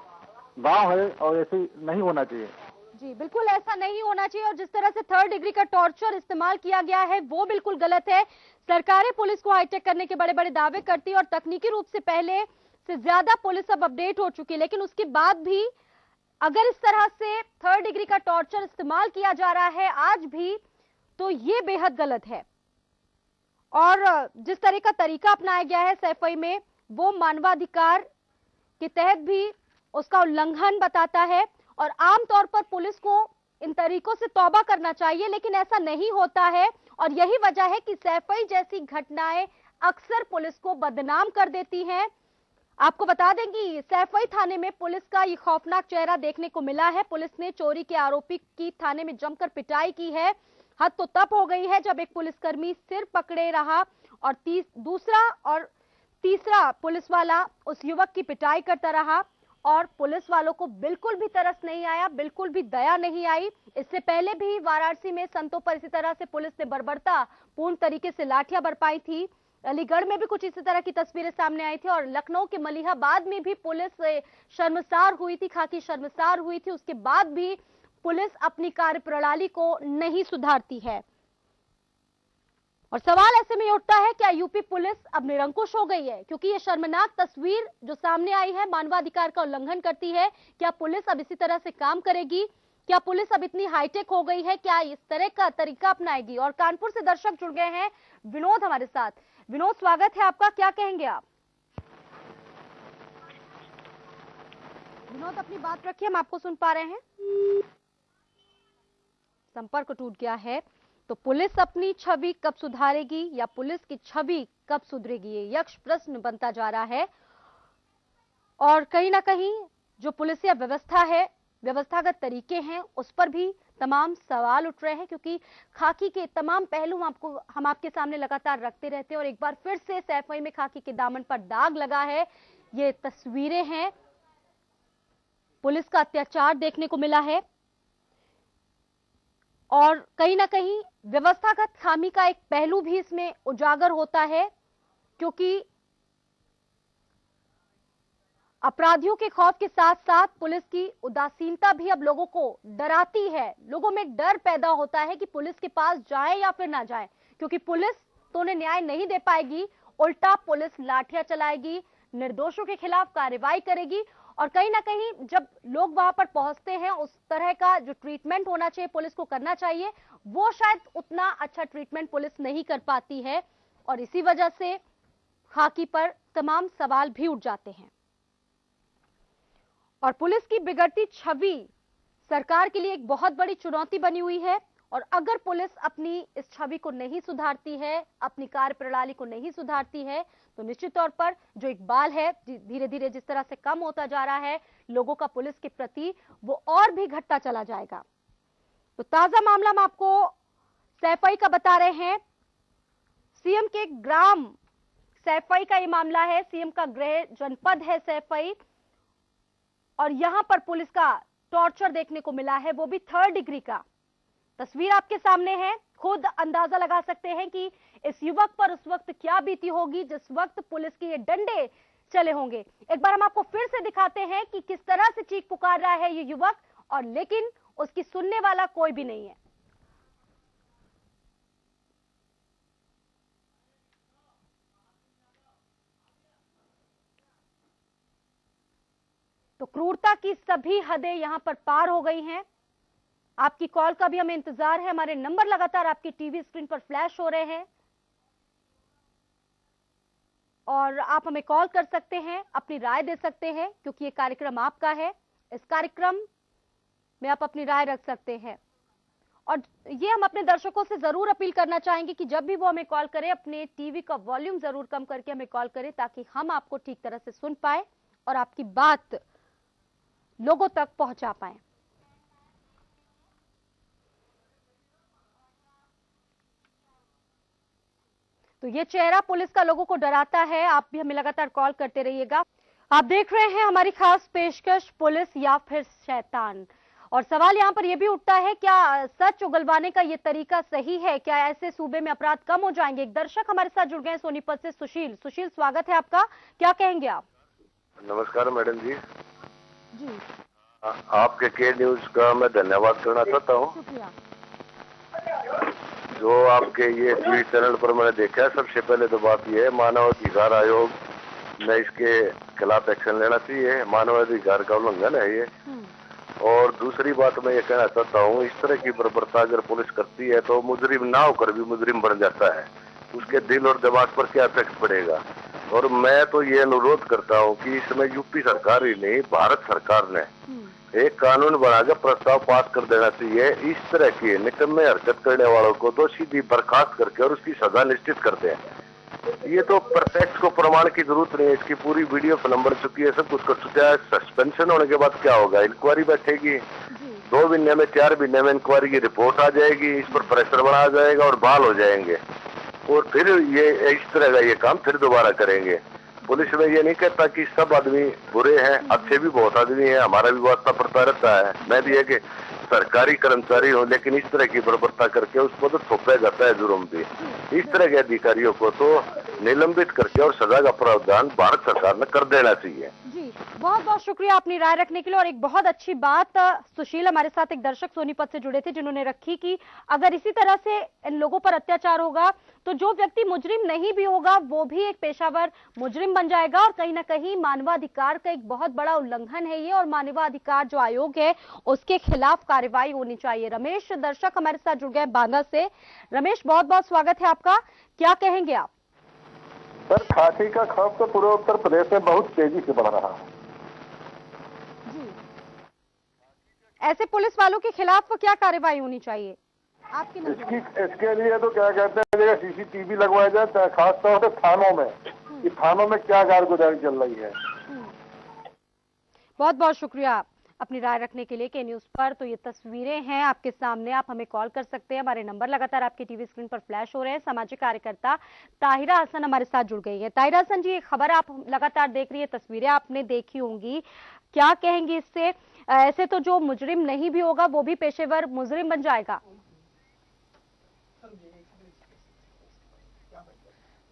गांव है, और ऐसे नहीं होना चाहिए। जी बिल्कुल ऐसा नहीं होना चाहिए। और जिस तरह से 3rd डिग्री का टॉर्चर इस्तेमाल किया गया है वो बिल्कुल गलत है। सरकारें पुलिस को हाईटेक करने के बड़े बड़े दावे करती है और तकनीकी रूप से पहले से ज्यादा पुलिस अब अपडेट हो चुकी है, लेकिन उसके बाद भी अगर इस तरह से 3rd डिग्री का टॉर्चर इस्तेमाल किया जा रहा है आज भी, तो ये बेहद गलत है। और जिस तरह का तरीका अपनाया गया है सैफई में, वो मानवाधिकार के तहत भी उसका उल्लंघन बताता है। और आमतौर पर पुलिस को इन तरीकों से तौबा करना चाहिए, लेकिन ऐसा नहीं होता है। और यही वजह है कि सैफई जैसी घटनाएं अक्सर पुलिस को बदनाम कर देती हैं। आपको बता दें कि सैफई थाने में पुलिस का ये खौफनाक चेहरा देखने को मिला है। पुलिस ने चोरी के आरोपी की थाने में जमकर पिटाई की है। हद तो तब हो गई है जब एक पुलिसकर्मी सिर पकड़े रहा और तीसरा पुलिस वाला उस युवक की पिटाई करता रहा, और पुलिस वालों को बिल्कुल भी तरस नहीं आया, बिल्कुल भी दया नहीं आई। इससे पहले भी वाराणसी में संतों पर इसी तरह से पुलिस ने बर्बरता पूर्ण तरीके से लाठियां बरपाई थी। अलीगढ़ में भी कुछ इसी तरह की तस्वीरें सामने आई थी, और लखनऊ के मलिहाबाद में भी पुलिस शर्मसार हुई थी, खाकी शर्मसार हुई थी। उसके बाद भी पुलिस अपनी कार्यप्रणाली को नहीं सुधारती है। और सवाल ऐसे में उठता है, क्या यूपी पुलिस अब निरंकुश हो गई है? क्योंकि ये शर्मनाक तस्वीर जो सामने आई है मानवाधिकार का उल्लंघन करती है। क्या पुलिस अब इसी तरह से काम करेगी? क्या पुलिस अब इतनी हाईटेक हो गई है? क्या इस तरह का तरीका अपनाएगी? और कानपुर से दर्शक जुड़ गए हैं, विनोद हमारे साथ। विनोद, स्वागत है आपका, क्या कहेंगे आप? विनोद अपनी बात रखिए, हम आपको सुन पा रहे हैं। संपर्क टूट गया है। तो पुलिस अपनी छवि कब सुधारेगी या पुलिस की छवि कब सुधरेगी, ये यक्ष प्रश्न बनता जा रहा है। और कहीं ना कहीं जो पुलिसिया व्यवस्था है, व्यवस्थागत तरीके हैं, उस पर भी तमाम सवाल उठ रहे हैं, क्योंकि खाकी के तमाम पहलू हम आपके सामने लगातार रखते रहते हैं। और एक बार फिर से सैफई में खाकी के दामन पर दाग लगा है। ये तस्वीरें हैं, पुलिस का अत्याचार देखने को मिला है और कहीं ना कहीं व्यवस्थागत खामी का एक पहलू भी इसमें उजागर होता है, क्योंकि अपराधियों के खौफ के साथ साथ पुलिस की उदासीनता भी अब लोगों को डराती है। लोगों में डर पैदा होता है कि पुलिस के पास जाए या फिर ना जाए, क्योंकि पुलिस तो उन्हें न्याय नहीं दे पाएगी, उल्टा पुलिस लाठियां चलाएगी, निर्दोषों के खिलाफ कार्रवाई करेगी। और कहीं ना कहीं जब लोग वहां पर पहुंचते हैं, उस तरह का जो ट्रीटमेंट होना चाहिए, पुलिस को करना चाहिए, वो शायद उतना अच्छा ट्रीटमेंट पुलिस नहीं कर पाती है। और इसी वजह से खाकी पर तमाम सवाल भी उठ जाते हैं। और पुलिस की बिगड़ती छवि सरकार के लिए एक बहुत बड़ी चुनौती बनी हुई है। और अगर पुलिस अपनी इस छवि को नहीं सुधारती है, अपनी कार्य प्रणाली को नहीं सुधारती है, तो निश्चित तौर पर जो इकबाल है धीरे धीरे जिस तरह से कम होता जा रहा है लोगों का पुलिस के प्रति, वो और भी घटता चला जाएगा। तो ताजा मामला हम आपको सैफई का बता रहे हैं। सीएम के ग्राम सैफई का ये मामला है। सीएम का गृह जनपद है सैफई, और यहां पर पुलिस का टॉर्चर देखने को मिला है, वो भी 3rd डिग्री का। तस्वीर आपके सामने है, खुद अंदाजा लगा सकते हैं कि इस युवक पर उस वक्त क्या बीती होगी जिस वक्त पुलिस के ये डंडे चले होंगे। एक बार हम आपको फिर से दिखाते हैं कि किस तरह से चीख पुकार रहा है ये युवक, और लेकिन उसकी सुनने वाला कोई भी नहीं है। तो क्रूरता की सभी हदें यहां पर पार हो गई हैं। आपकी कॉल का भी हमें इंतजार है। हमारे नंबर लगातार आपकी टीवी स्क्रीन पर फ्लैश हो रहे हैं और आप हमें कॉल कर सकते हैं, अपनी राय दे सकते हैं, क्योंकि ये कार्यक्रम आपका है। इस कार्यक्रम में आप अपनी राय रख सकते हैं। और ये हम अपने दर्शकों से जरूर अपील करना चाहेंगे कि जब भी वो हमें कॉल करें, अपने टीवी का वॉल्यूम जरूर कम करके हमें कॉल करें, ताकि हम आपको ठीक तरह से सुन पाए और आपकी बात लोगों तक पहुंचा पाए। तो ये चेहरा पुलिस का लोगों को डराता है। आप भी हमें लगातार कॉल करते रहिएगा। आप देख रहे हैं हमारी खास पेशकश, पुलिस या फिर शैतान। और सवाल यहाँ पर यह भी उठता है, क्या सच उगलवाने का ये तरीका सही है? क्या ऐसे सूबे में अपराध कम हो जाएंगे? एक दर्शक हमारे साथ जुड़ गए हैं सोनीपत से, सुशील। सुशील, स्वागत है आपका, क्या कहेंगे आप? नमस्कार मैडम जी। जी आपके के न्यूज का मैं धन्यवाद करना चाहता हूँ। शुक्रिया। जो आपके ये टीवी चैनल पर मैंने देखा है, सबसे पहले तो बात यह है, मानव अधिकार आयोग ने इसके खिलाफ एक्शन लेना चाहिए। मानव अधिकार का उल्लंघन है ये। और दूसरी बात मैं ये कहना चाहता हूँ, इस तरह की बर्बरता अगर पुलिस करती है तो मुजरिम ना होकर भी मुजरिम बन जाता है। उसके दिल और दिमाग पर क्या इफेक्ट पड़ेगा। और मैं तो ये अनुरोध करता हूँ कि इसमें यूपी सरकार ही नहीं, भारत सरकार ने एक कानून बनाकर प्रस्ताव पास कर देना चाहिए। इस तरह की निकम्मे हरकत करने वालों को तो सीधी बर्खास्त करके और उसकी सजा निश्चित करते हैं। ये तो प्रत्यक्ष को प्रमाण की जरूरत नहीं है, इसकी पूरी वीडियो फिल्म बन चुकी है, सब कुछ कर चुका है। सस्पेंशन होने के बाद क्या होगा? इंक्वायरी बैठेगी, 2 महीने में 4 महीने में इंक्वायरी की रिपोर्ट आ जाएगी, इस पर प्रेशर बढ़ाया जाएगा और बहाल हो जाएंगे। और फिर ये इस तरह का ये काम फिर दोबारा करेंगे। पुलिस में ये नहीं कहता कि सब आदमी बुरे हैं, अच्छे भी बहुत आदमी हैं, हमारा भी वास्ता पड़ता रहता है। मैं भी एक सरकारी कर्मचारी हूँ, लेकिन इस तरह की बर्बरता करके उसको तो थोपा जाता है जुर्म भी। इस तरह के अधिकारियों को तो निलंबित करके और सजा का प्रावधान भारत सरकार ने कर देना चाहिए। जी, बहुत बहुत शुक्रिया अपनी राय रखने के लिए। और एक बहुत अच्छी बात सुशील, हमारे साथ एक दर्शक सोनीपत से जुड़े थे, जिन्होंने रखी कि अगर इसी तरह से इन लोगों पर अत्याचार होगा तो जो व्यक्ति मुजरिम नहीं भी होगा वो भी एक पेशावर मुजरिम बन जाएगा। और कहीं ना कहीं मानवाधिकार का एक बहुत बड़ा उल्लंघन है ये, और मानवाधिकार जो आयोग है उसके खिलाफ कार्रवाई होनी चाहिए। रमेश दर्शक हमारे साथ जुड़ गए बांदा से। रमेश, बहुत बहुत स्वागत है आपका, क्या कहेंगे आप? सर, खाकी का खौफ तो पूरे उत्तर प्रदेश में बहुत तेजी से बढ़ रहा है। ऐसे पुलिस वालों के खिलाफ क्या कार्रवाई होनी चाहिए आपकी नजर में? इसके लिए तो क्या कहते हैं, सीसीटीवी लगवाया जाए, खासतौर से थानों में, कि थानों में क्या कारगुजारी चल रही है। बहुत बहुत शुक्रिया अपनी राय रखने के लिए के न्यूज पर। तो ये तस्वीरें हैं आपके सामने, आप हमें कॉल कर सकते हैं, हमारे नंबर लगातार आपके टीवी स्क्रीन पर फ्लैश हो रहे हैं। सामाजिक कार्यकर्ता ताहिरा हसन हमारे साथ जुड़ गई है। ताहिरा हसन जी, ये खबर आप लगातार देख रही है, तस्वीरें आपने देखी होंगी, क्या कहेंगी इससे? ऐसे तो जो मुजरिम नहीं भी होगा वो भी पेशेवर मुजरिम बन जाएगा।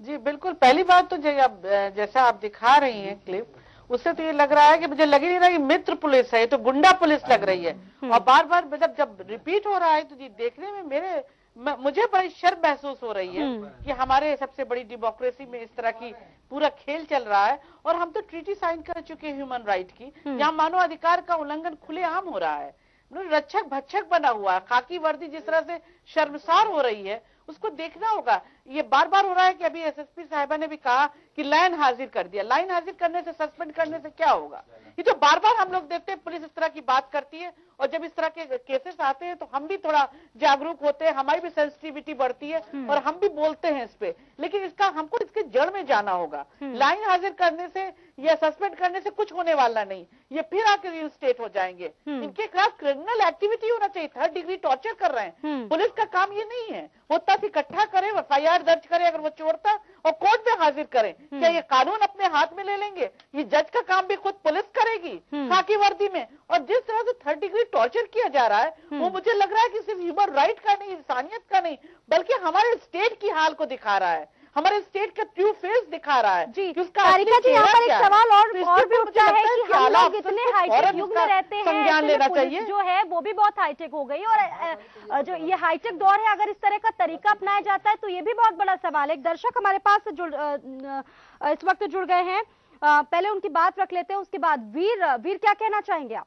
जी बिल्कुल, पहली बात तो जैसा आप दिखा रही हैं क्लिप, उससे तो ये लग रहा है कि मुझे लग ही नहीं रहा कि मित्र पुलिस है, ये तो गुंडा पुलिस लग रही है। और बार बार मतलब जब रिपीट हो रहा है तो जी देखने में मुझे बड़ी शर्म महसूस हो रही है कि हमारे सबसे बड़ी डेमोक्रेसी में इस तरह की पूरा खेल चल रहा है। और हम तो ट्रीटी साइन कर चुके हैं ह्यूमन राइट की, यहाँ मानव अधिकार का उल्लंघन खुलेआम हो रहा है। रक्षक भक्षक बना हुआ है, खाकी वर्दी जिस तरह से शर्मसार हो रही है उसको देखना होगा। ये बार बार हो रहा है कि अभी एसएसपी साहिबा ने भी कहा कि लाइन हाजिर कर दिया। लाइन हाजिर करने से, सस्पेंड करने से क्या होगा? ये तो बार बार हम लोग देखते हैं पुलिस इस तरह की बात करती है, और जब इस तरह के केसेस आते हैं तो हम भी थोड़ा जागरूक होते हैं, हमारी भी सेंसिटिविटी बढ़ती है और हम भी बोलते हैं इस पे। लेकिन इसका हमको इसके जड़ में जाना होगा। लाइन हाजिर करने से या सस्पेंड करने से कुछ होने वाला नहीं, ये फिर आके रिइंस्टेट हो जाएंगे। इनके खिलाफ क्रिमिनल एक्टिविटी होना चाहिए। 3rd डिग्री टॉर्चर कर रहे हैं, पुलिस का काम ये नहीं है। होता इकट्ठा करे, FIR दर्ज करे अगर वो चोर था, और कोर्ट में हाजिर करें। क्या ये कानून अपने हाथ में ले लेंगे? ये जज का काम भी खुद पुलिस करेगी खाकी वर्दी में। और जिस तरह से 3rd डिग्री टॉर्चर किया जा रहा है वो मुझे लग रहा है कि सिर्फ ह्यूमन राइट का नहीं, इंसानियत का नहीं, बल्कि हमारे स्टेट की हाल को दिखा रहा है, हमारे स्टेट का ट्रू फेस दिखा रहा है जी। तारिका जी, यहाँ पर एक सवाल और भी उठता है कि हम लोग इतने हाईटेक युग में रहते हैं, संज्ञान लेना चाहिए जो है वो भी बहुत हाईटेक हो गई। और जो ये हाईटेक दौर है, अगर इस तरह का तरीका अपनाया जाता है तो ये भी बहुत बड़ा सवाल है। एक दर्शक हमारे पास इस वक्त जुड़ गए हैं, पहले उनकी बात रख लेते हैं, उसके बाद वीर क्या कहना चाहेंगे आप?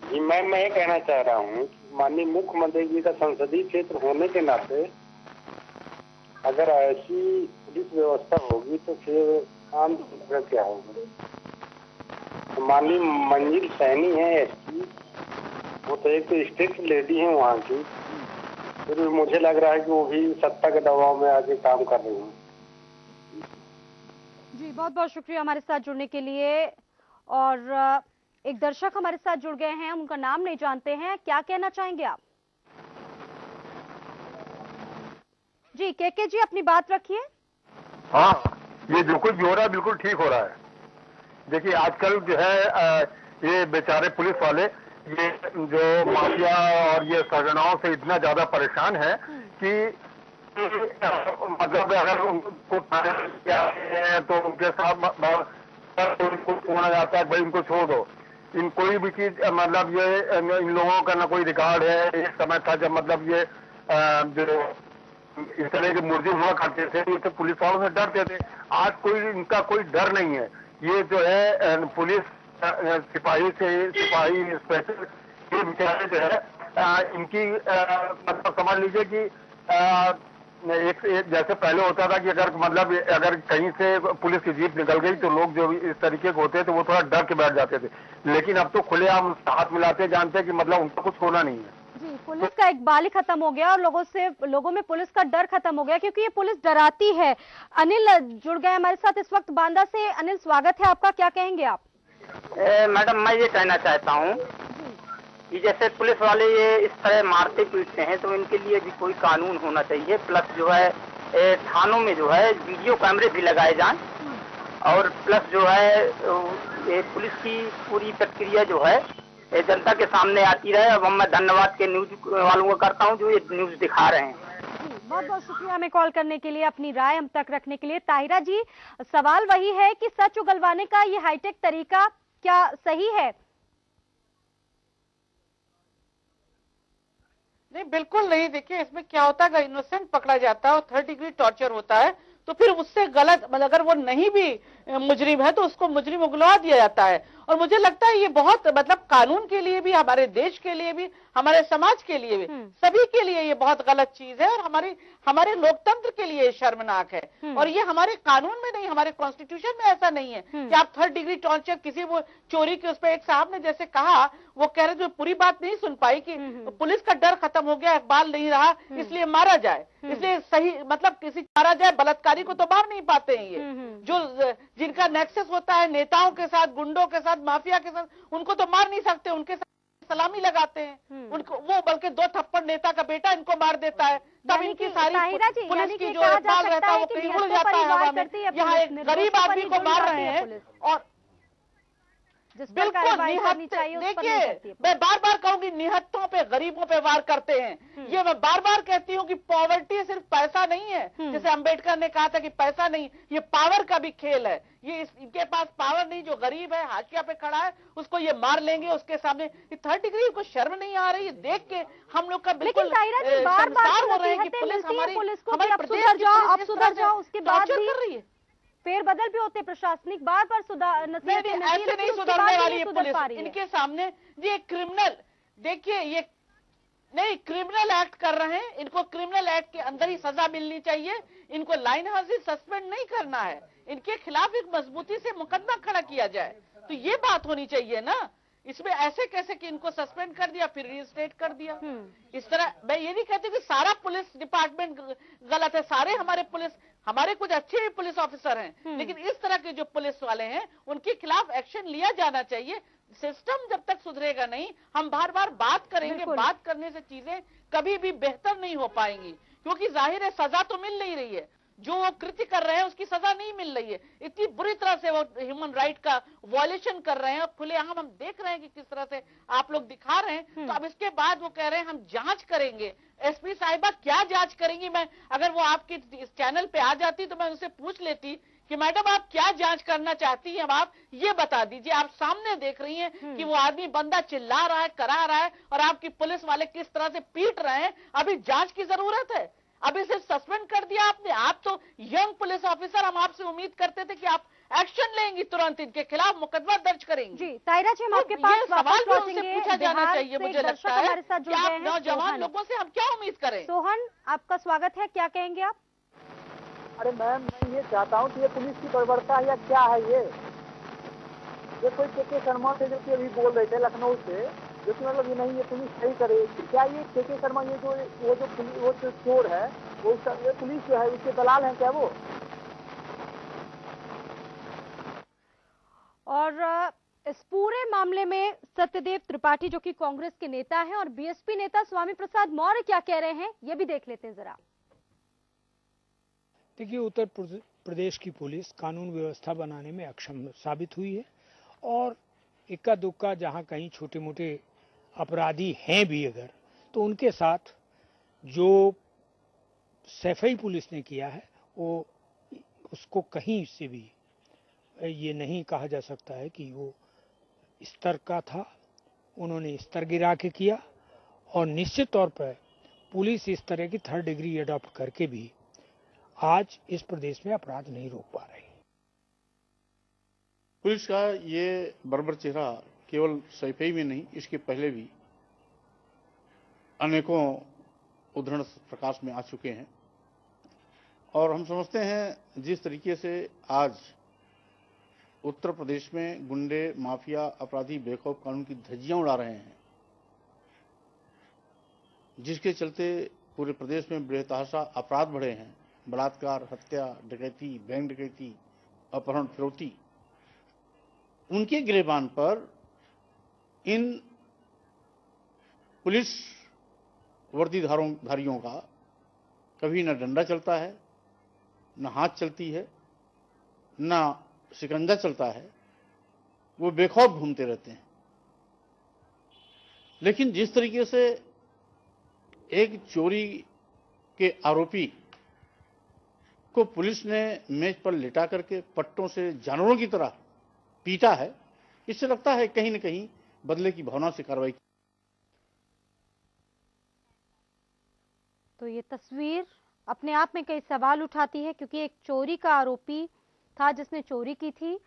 जी मैम, मैं ये कहना चाह रहा हूँ, माननीय मुख्यमंत्री जी का संसदीय क्षेत्र होने के नाते अगर ऐसी पुलिस व्यवस्था होगी तो फिर आम जनता क्या होगा? तो माननीय मंजिल सैनी है एसपी, वो तो एक तो स्ट्रिक्ट लेडी है वहाँ की, फिर मुझे लग रहा है कि वो भी सत्ता के दबाव में आके काम कर रही हैं। जी बहुत बहुत शुक्रिया हमारे साथ जुड़ने के लिए। और एक दर्शक हमारे साथ जुड़ गए हैं, हम उनका नाम नहीं जानते हैं, क्या कहना चाहेंगे आप? जी के जी, अपनी बात रखिए। हाँ, ये जो कुछ भी हो रहा है बिल्कुल ठीक हो रहा है। देखिए आजकल जो है ये बेचारे पुलिस वाले, ये जो माफिया और ये सरगनाओं से इतना ज्यादा परेशान है कि मतलब अगर उनको तो उनके साथ उनको छोड़ा जाता है, भाई उनको छोड़ दो। इन कोई भी चीज मतलब ये इन लोगों का ना कोई रिकॉर्ड है। एक समय था जब मतलब ये जो इस तरह के मुर्जिम हुआ करते थे तो पुलिस वालों से डरते थे। आज कोई इनका कोई डर नहीं है। ये जो है पुलिस सिपाही इंस्पेक्टर, ये बेचारे जो है इनकी मतलब समझ लीजिए कि एक जैसे पहले होता था कि अगर कहीं से पुलिस की जीप निकल गई तो लोग जो इस तरीके के होते थे वो थोड़ा डर के बैठ जाते थे। लेकिन अब तो खुलेआम हाथ मिलाते जानते कि मतलब उनको कुछ होना नहीं है। जी, पुलिस का इकबाल ही खत्म हो गया और लोगों में पुलिस का डर खत्म हो गया, क्योंकि ये पुलिस डराती है। अनिल जुड़ गए हमारे साथ इस वक्त बांदा से। अनिल, स्वागत है आपका, क्या कहेंगे आप? मैडम, मैं ये कहना चाहता हूँ कि जैसे पुलिस वाले ये इस तरह मारते पीटते हैं तो इनके लिए भी कोई कानून होना चाहिए। प्लस जो है थानों में जो है वीडियो कैमरे भी लगाए जाएं, और प्लस जो है पुलिस की पूरी प्रक्रिया जो है जनता के सामने आती रहे। अब मैं धन्यवाद के न्यूज वालों को करता हूं जो ये न्यूज दिखा रहे हैं। बहुत बहुत शुक्रिया हमें कॉल करने के लिए, अपनी राय हम तक रखने के लिए। ताहिरा जी, सवाल वही है कि सच उगलवाने का ये हाईटेक तरीका क्या सही है? नहीं, बिल्कुल नहीं। देखिए इसमें क्या होता है, अगर इनोसेंट पकड़ा जाता है और 3rd डिग्री टॉर्चर होता है तो फिर उससे गलत, मतलब अगर वो नहीं भी मुजरिम है तो उसको मुजरिम उगलवा दिया जाता है। और मुझे लगता है ये बहुत मतलब कानून के लिए भी, हमारे देश के लिए भी, हमारे समाज के लिए भी, सभी के लिए ये बहुत गलत चीज है और हमारे लोकतंत्र के लिए शर्मनाक है। और ये हमारे कानून में नहीं, हमारे कॉन्स्टिट्यूशन में ऐसा नहीं है कि आप 3rd डिग्री टॉर्चर किसी वो चोरी के उस पर, एक साहब ने जैसे कहा वो कह रहे थे पूरी बात नहीं सुन पाई कि पुलिस का डर खत्म हो गया, इकबाल नहीं रहा इसलिए मारा जाए, इसलिए सही मतलब किसी मारा जाए, बलात्कारी को तो मार नहीं पाते हैं ये जो जिनका नेक्सस होता है नेताओं के साथ, गुंडों के साथ, माफिया के साथ, उनको तो मार नहीं सकते, उनके साथ सलामी लगाते हैं उनको, वो बल्कि 2 थप्पड़ नेता का बेटा इनको मार देता है, तब इनकी सारी पुलिस की जो बाल रहता है वो कहीं उड़ जाता है हवा में। यहाँ एक गरीब आदमी को मार रहे हैं और बिल्कुल देखिए, मैं बार बार कहूंगी निहत्तों पे, गरीबों पे वार करते हैं। ये मैं बार बार कहती हूँ कि पॉवर्टी सिर्फ पैसा नहीं है, जैसे अंबेडकर ने कहा था कि पैसा नहीं, ये पावर का भी खेल है। ये इनके पास पावर नहीं, जो गरीब है हाशिया पे खड़ा है उसको ये मार लेंगे, उसके सामने 3rd डिग्री को शर्म नहीं आ रही है देख के हम लोग का बिल्कुल संसार हो रहे हैं कि पुलिस हमारे प्रदेश सुधर जाओ, उसके बाद कर रही है, फेरबदल भी होते प्रशासनिक, बार बार ऐसे नहीं सुधरने वाली है पुलिस। इनके सामने ये क्रिमिनल, देखिए ये नहीं क्रिमिनल एक्ट कर रहे हैं, इनको क्रिमिनल एक्ट के अंदर ही सजा मिलनी चाहिए, इनको लाइन हाजिर सस्पेंड नहीं करना है, इनके खिलाफ एक मजबूती से मुकदमा खड़ा किया जाए, तो ये बात होनी चाहिए ना। इसमें ऐसे कैसे कि इनको सस्पेंड कर दिया फिर रिस्टेट कर दिया, इस तरह मैं ये नहीं कहती कि सारा पुलिस डिपार्टमेंट गलत है, सारे हमारे कुछ अच्छे भी पुलिस ऑफिसर हैं, लेकिन इस तरह के जो पुलिस वाले हैं उनके खिलाफ एक्शन लिया जाना चाहिए। सिस्टम जब तक सुधरेगा नहीं, हम बार बार बात करेंगे, बात करने से चीजें कभी भी बेहतर नहीं हो पाएंगी, क्योंकि जाहिर है सजा तो मिल नहीं रही है, जो वो कृत्य कर रहे हैं उसकी सजा नहीं मिल रही है, इतनी बुरी तरह से वो ह्यूमन राइट का वॉयलेशन कर रहे हैं, खुलेआम हम देख रहे हैं कि किस तरह से आप लोग दिखा रहे हैं। तो अब इसके बाद वो कह रहे हैं हम जांच करेंगे। एसपी साहिबा क्या जांच करेंगी? मैं अगर वो आपके इस चैनल पे आ जाती तो मैं उनसे पूछ लेती कि मैडम आप क्या जांच करना चाहती हैं, आप ये बता दीजिए। आप सामने देख रही हैं कि वो आदमी बंदा चिल्ला रहा है, करा रहा है, और आपकी पुलिस वाले किस तरह से पीट रहे हैं। अभी जांच की जरूरत है, अभी सिर्फ सस्पेंड कर दिया आपने। आप तो यंग पुलिस ऑफिसर, हम आपसे उम्मीद करते थे कि आप एक्शन लेंगी, तुरंत इनके खिलाफ मुकदमा दर्ज करेंगे। जी ताहिरा जी, हम आपके पास सवाल भी उनसे पूछा जाना चाहिए। मुझे लगता है कि आप नौजवान लोगों से हम क्या उम्मीद करें। सोहन, आपका स्वागत है, क्या कहेंगे आप? अरे मैम, मैं ये चाहता हूँ कि ये पुलिस की बर्बरता है या क्या है ये कोई के शर्मा से जो कि अभी बोल रहे थे लखनऊ से, जो कि मतलब ये नहीं ये पुलिस सही करेगी क्या? ये के शर्मा ये वो जो चोर है वो ये पुलिस जो है उसके दलाल हैं क्या वो? और इस पूरे मामले में सत्यदेव त्रिपाठी जो कि कांग्रेस के नेता हैं और बीएसपी नेता स्वामी प्रसाद मौर्य क्या कह रहे हैं, ये भी देख लेते हैं जरा। देखिए, उत्तर प्रदेश की पुलिस कानून व्यवस्था बनाने में अक्षम साबित हुई है, और इक्का दुक्का जहां कहीं छोटे मोटे अपराधी हैं भी अगर, तो उनके साथ जो सैफई पुलिस ने किया है वो उसको कहीं से भी ये नहीं कहा जा सकता है कि वो स्तर का था। उन्होंने स्तर गिरा के किया, और निश्चित तौर पर पुलिस इस तरह की 3rd डिग्री अडॉप्ट करके भी आज इस प्रदेश में अपराध नहीं रोक पा रही। पुलिस का ये बर्बर चेहरा केवल सैफई में नहीं, इसके पहले भी अनेकों उदाहरण प्रकाश में आ चुके हैं, और हम समझते हैं जिस तरीके से आज उत्तर प्रदेश में गुंडे, माफिया, अपराधी बेखौफ कानून की धज्जियां उड़ा रहे हैं, जिसके चलते पूरे प्रदेश में बेतहाशा अपराध बढ़े हैं, बलात्कार, हत्या, डकैती, बैंक डकैती, अपहरण, फिरौती, उनके गिरेबान पर इन पुलिस वर्दीधारियों का कभी न डंडा चलता है, न हाथ चलती है, न शिकंजा चलता है, वो बेखौफ घूमते रहते हैं। लेकिन जिस तरीके से एक चोरी के आरोपी को पुलिस ने मेज पर लिटा करके पट्टों से जानवरों की तरह पीटा है, इससे लगता है कहीं न कहीं बदले की भावना से कार्रवाई। तो ये तस्वीर अपने आप में कई सवाल उठाती है, क्योंकि एक चोरी का आरोपी था जिसने चोरी की थी,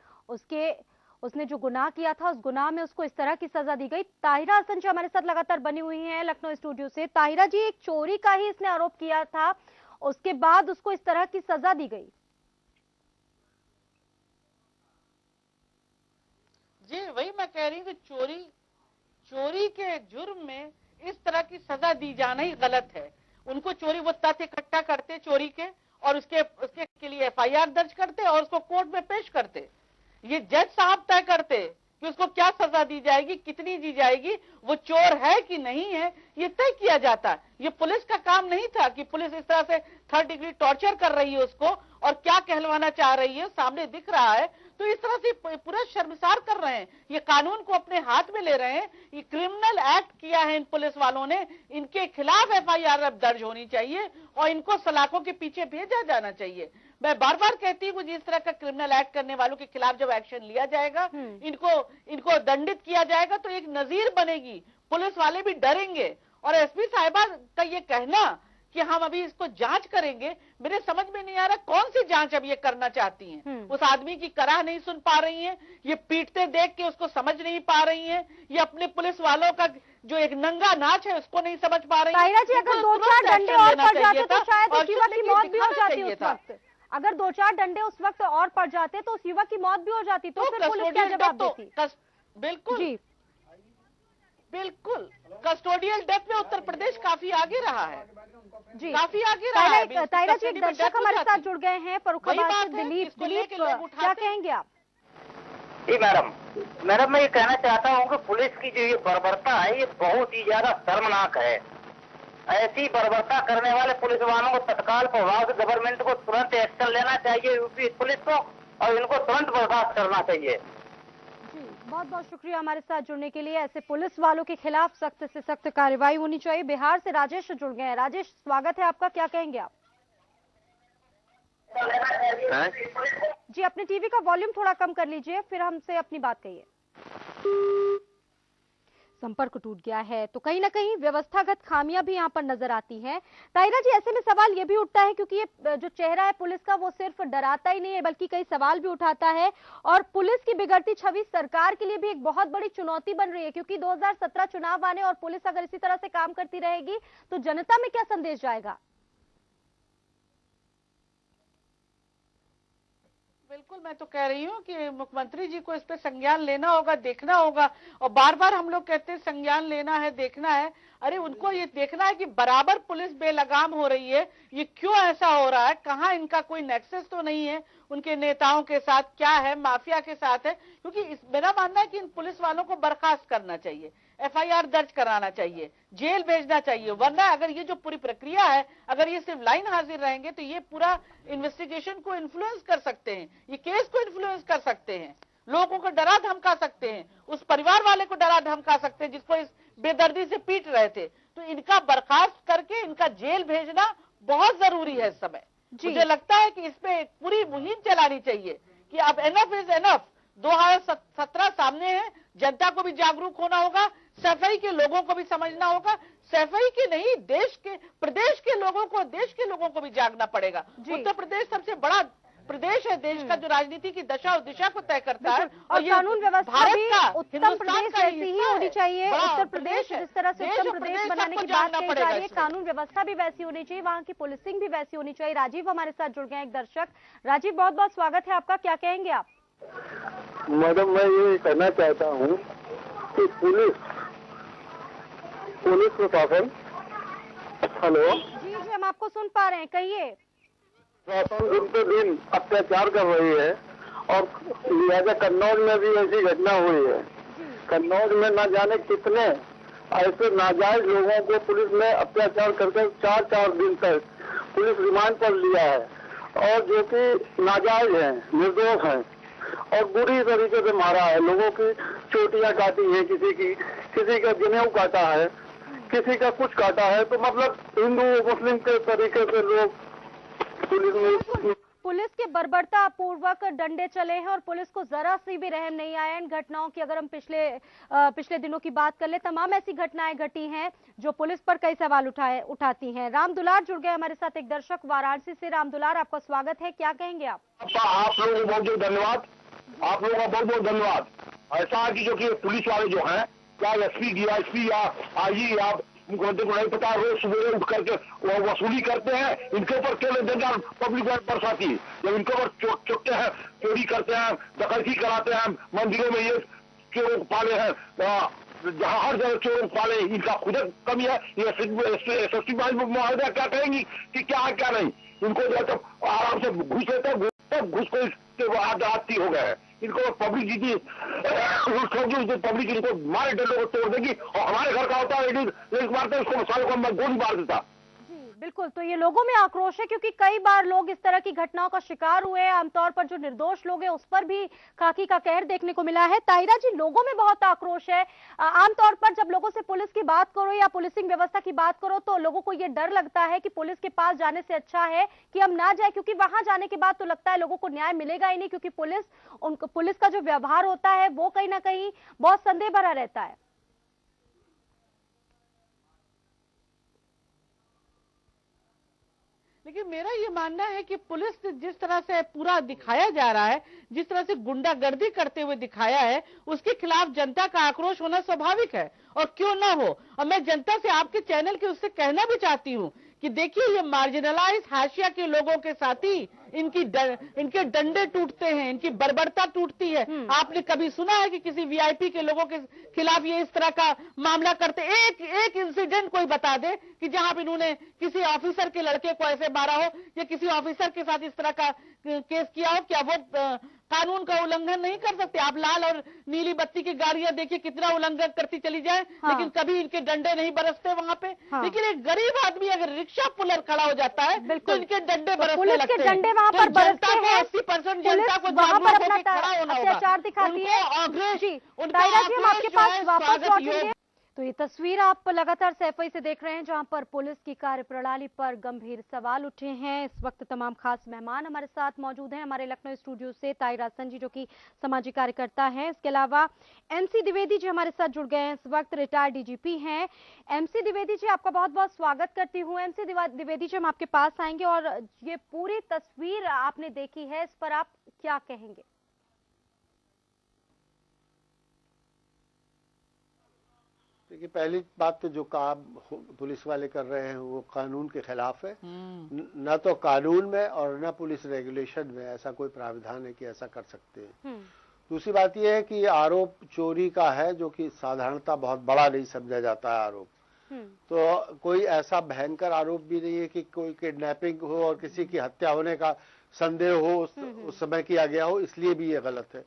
उसने जो गुनाह किया था उस गुनाह में उसको इस तरह की सजा दी गई। ताहिरा हसन जी हमारे साथ लगातार बनी हुई हैं लखनऊ स्टूडियो से। ताहिरा जी, एक चोरी का ही इसने आरोप किया था, उसके बाद उसको इस तरह की सजा दी गई। जी वही मैं कह रही हूँ कि चोरी के जुर्म में इस तरह की सजा दी जाना ही गलत है। उनको चोरी, वो तथ्य इकट्ठा करते चोरी के और उसके लिए एफआईआर दर्ज करते और उसको कोर्ट में पेश करते। ये जज साहब तय करते कि उसको क्या सजा दी जाएगी, कितनी दी जाएगी, वो चोर है कि नहीं है, ये तय किया जाता। ये पुलिस का काम नहीं था कि पुलिस इस तरह से 3rd डिग्री टॉर्चर कर रही है उसको और क्या कहलवाना चाह रही है सामने दिख रहा है। तो इस तरह से पूरा शर्मसार कर रहे हैं, ये कानून को अपने हाथ में ले रहे हैं। ये क्रिमिनल एक्ट किया है इन पुलिस वालों ने, इनके खिलाफ एफआईआर अब दर्ज होनी चाहिए और इनको सलाखों के पीछे भेजा जाना चाहिए। मैं बार बार कहती हूँ जिस तरह का क्रिमिनल एक्ट करने वालों के खिलाफ जब एक्शन लिया जाएगा, इनको दंडित किया जाएगा तो एक नजीर बनेगी, पुलिस वाले भी डरेंगे। और एसपी साहिबा का ये कहना कि हम अभी इसको जांच करेंगे, मेरे समझ में नहीं आ रहा कौन सी जांच अब ये करना चाहती हैं। उस आदमी की कराह नहीं सुन पा रही हैं, ये पीटते देख के उसको समझ नहीं पा रही हैं, ये अपने पुलिस वालों का जो एक नंगा नाच है उसको नहीं समझ पा रही ताहिरा जी, अगर 2-4 डंडे और पड़ जाते तो शायद उस युवक की मौत भी हो जाती उस वक्त। अगर 2-4 डंडे उस वक्त और पड़ जाते तो उस युवक की मौत भी हो जाती, तो फिर पुलिस क्या जवाब देती? बिल्कुल जी, बिल्कुल। कस्टोडियल डेथ में उत्तर प्रदेश काफी आगे रहा है जी, काफी आगे रहा है। ताहिरा जी, दर्शक हमारे साथ जुड़ गए हैं फर्रुखाबाद से। दिलीप, क्या कहेंगे आप? जी मैडम मैं ये कहना चाहता हूँ कि पुलिस की जो ये बर्बरता है ये बहुत ही ज्यादा शर्मनाक है। ऐसी बर्बरता करने वाले पुलिस वालों को तत्काल प्रभाव से गवर्नमेंट को तुरंत एक्शन लेना चाहिए, यूपी पुलिस को, और इनको तुरंत बर्खास्त करना चाहिए। जी, बहुत बहुत शुक्रिया हमारे साथ जुड़ने के लिए। ऐसे पुलिस वालों के खिलाफ सख्त से सख्त कार्रवाई होनी चाहिए। बिहार से राजेश जुड़ गए हैं। राजेश, स्वागत है आपका, क्या कहेंगे आप? जी, अपने टीवी का वॉल्यूम थोड़ा कम कर लीजिए, फिर हमसे अपनी बात कहिए। संपर्क टूट गया है, तो कहीं ना कहीं व्यवस्थागत खामियां भी यहां पर नजर आती हैं। ताहिरा जी, ऐसे में सवाल ये भी उठता है, क्योंकि ये जो चेहरा है पुलिस का वो सिर्फ डराता ही नहीं है बल्कि कई सवाल भी उठाता है, और पुलिस की बिगड़ती छवि सरकार के लिए भी एक बहुत बड़ी चुनौती बन रही है, क्योंकि 2017 चुनाव आने और पुलिस अगर इसी तरह से काम करती रहेगी तो जनता में क्या संदेश जाएगा? बिल्कुल, मैं तो कह रही हूँ कि मुख्यमंत्री जी को इस पे संज्ञान लेना होगा, देखना होगा। और बार बार हम लोग कहते हैं संज्ञान लेना है, देखना है। अरे उनको ये देखना है कि बराबर पुलिस बेलगाम हो रही है, ये क्यों ऐसा हो रहा है, कहाँ इनका कोई नेक्सस तो नहीं है उनके नेताओं के साथ, क्या है माफिया के साथ है। क्योंकि मेरा मानना है कि इन पुलिस वालों को बर्खास्त करना चाहिए, एफआईआर दर्ज कराना चाहिए, जेल भेजना चाहिए। वरना अगर ये जो पूरी प्रक्रिया है, अगर ये सिर्फ लाइन हाजिर रहेंगे तो ये पूरा इन्वेस्टिगेशन को इन्फ्लुएंस कर सकते हैं, ये केस को इन्फ्लुएंस कर सकते हैं, लोगों को डरा धमका सकते हैं, उस परिवार वाले को डरा धमका सकते हैं जिसको इस बेदर्दी से पीट रहे थे। तो इनका बर्खास्त करके इनका जेल भेजना बहुत जरूरी है इस समय। मुझे लगता है कि इस पे एक पूरी मुहिम चलानी चाहिए कि अब एनफ इज एनफ। 2017 सामने है, जनता को भी जागरूक होना होगा, सफाई के लोगों को भी समझना होगा, सफाई के नहीं देश के, प्रदेश के लोगों को, देश के लोगों को भी जागना पड़ेगा। उत्तर प्रदेश सबसे बड़ा प्रदेश है, देश का जो राजनीति की दशा और दिशा को तय करता है। और कानून व्यवस्था भी उत्तम प्रदेश जैसी ही होनी चाहिए। उत्तर प्रदेश जिस तरह से उत्तम प्रदेश बनाने की बात कही जा रही है, कानून व्यवस्था भी वैसी होनी चाहिए, वहाँ की पुलिसिंग भी वैसी होनी चाहिए। राजीव हमारे साथ जुड़ गए हैं, एक दर्शक। राजीव, बहुत बहुत स्वागत है आपका, क्या कहेंगे आप? मैडम, मैं ये कहना चाहता हूँ कि पुलिस प्रशासन, हेलो जी, हम आपको सुन पा रहे हैं, कहिए। प्रशासन दिन पे दिन अत्याचार कर रही है, और लिहाजा कन्नौज में भी ऐसी घटना हुई है। कन्नौज में न जाने कितने ऐसे नाजायज लोगों को पुलिस ने अत्याचार करके 4-4 दिन तक पुलिस रिमांड पर लिया है, और जो कि नाजायज है, निर्दोष है, और बुरी तरीके से मारा है। लोगों की चोटियां काटी है, किसी का जनेऊ काटा है, किसी का कुछ काटा है। तो मतलब हिंदू मुस्लिम के तरीके से लोग पुलिस के बर्बरता पूर्वक डंडे चले हैं और पुलिस को जरा सी भी रहम नहीं आया। इन घटनाओं की अगर हम पिछले दिनों की बात कर ले, तमाम ऐसी घटनाएं घटी हैं जो पुलिस पर कई सवाल उठाती हैं। राम दुलार जुड़ गए हमारे साथ, एक दर्शक वाराणसी से। राम दुलार, आपका स्वागत है, क्या कहेंगे आप? आप लोगों को बहुत बहुत धन्यवाद, आप लोगों का बहुत बहुत धन्यवाद। ऐसा है कि जो कि पुलिस वाले जो हैं, क्या एसपी डीआईएसपी या आईजी या मुख्यमंत्री को नहीं पता, रोज सुबह उठ करके वो वसूली करते हैं। इनके ऊपर केवल जनता पब्लिक बरसाती, जब इनके ऊपर चुटते हैं, चोरी करते हैं, डकैती कराते हैं, मंदिरों में ये चोर पाले हैं, जहाँ हर जगह चोरों पाले, इनका खुद कमी है। ये एसएसपी महोदय क्या कहेंगी कि क्या है क्या नहीं। इनको जो है तो आराम से घुस लेते हैं, घुस को आदती हो गए हैं। इनको पब्लिक जीती पब्लिक इनको मारे डंडों को तोड़ देगी। और हमारे घर का होता है एक मारते उसको मसालों को गोली मार देता। बिल्कुल, तो ये लोगों में आक्रोश है क्योंकि कई बार लोग इस तरह की घटनाओं का शिकार हुए हैं। आमतौर पर जो निर्दोष लोग हैं उस पर भी खाकी का कहर देखने को मिला है। ताहिरा जी, लोगों में बहुत आक्रोश है। आमतौर पर जब लोगों से पुलिस की बात करो या पुलिसिंग व्यवस्था की बात करो तो लोगों को ये डर लगता है कि पुलिस के पास जाने से अच्छा है कि हम ना जाए, क्योंकि वहां जाने के बाद तो लगता है लोगों को न्याय मिलेगा ही नहीं, क्योंकि पुलिस का जो व्यवहार होता है वो कहीं ना कहीं बहुत संदेह भरा रहता है। लेकिन मेरा ये मानना है कि पुलिस ने जिस तरह से पूरा दिखाया जा रहा है, जिस तरह से गुंडागर्दी करते हुए दिखाया है, उसके खिलाफ जनता का आक्रोश होना स्वाभाविक है और क्यों ना हो। और मैं जनता से आपके चैनल के उससे कहना भी चाहती हूँ कि देखिए, ये मार्जिनलाइज हाशिया के लोगों के साथ ही इनके डंडे टूटते हैं, इनकी बर्बरता टूटती है। आपने कभी सुना है कि किसी वीआईपी के लोगों के खिलाफ ये इस तरह का मामला करते? एक इंसिडेंट कोई बता दे कि जहां पर इन्होंने किसी ऑफिसर के लड़के को ऐसे मारा हो या किसी ऑफिसर के साथ इस तरह का केस किया हो। क्या वो कानून का उल्लंघन नहीं कर सकते? आप लाल और नीली बत्ती की गाड़ियां देखिए कितना उल्लंघन करती चली जाए, लेकिन कभी इनके डंडे नहीं बरसते वहां पे। लेकिन एक गरीब आदमी अगर रिक्शा पुलर खड़ा हो जाता है तो इनके डंडे बरसने लगते हैं। वहां पर जनता को 80% जनता को जागरूक होकर खड़ा होना होगा। अत्याचार दिखाती है। ताहिरा जी, हम आपके पास वापस लौटेंगे। तो ये तस्वीर आप लगातार सैफई से देख रहे हैं जहां पर पुलिस की कार्यप्रणाली पर गंभीर सवाल उठे हैं। इस वक्त तमाम खास मेहमान हमारे साथ मौजूद हैं। हमारे लखनऊ स्टूडियो से ताहिरा संजी जो कि सामाजिक कार्यकर्ता हैं, इसके अलावा एमसी द्विवेदी जी हमारे साथ जुड़ गए हैं, इस वक्त रिटायर्ड डीजीपी हैं। एमसी द्विवेदी जी, आपका बहुत बहुत स्वागत करती हूँ। एमसी द्विवेदी जी, हम आपके पास आएंगे और ये पूरी तस्वीर आपने देखी है, इस पर आप क्या कहेंगे? देखिए, पहली बात तो जो काम पुलिस वाले कर रहे हैं वो कानून के खिलाफ है। न तो कानून में और न पुलिस रेगुलेशन में ऐसा कोई प्राविधान है कि ऐसा कर सकते हैं। दूसरी बात यह है कि आरोप चोरी का है, जो कि साधारणतः बहुत बड़ा नहीं समझा जाता है आरोप। तो कोई ऐसा भयंकर आरोप भी नहीं है कि कोई किडनैपिंग हो और किसी की हत्या होने का संदेह हो उस समय किया गया हो, इसलिए भी ये गलत है।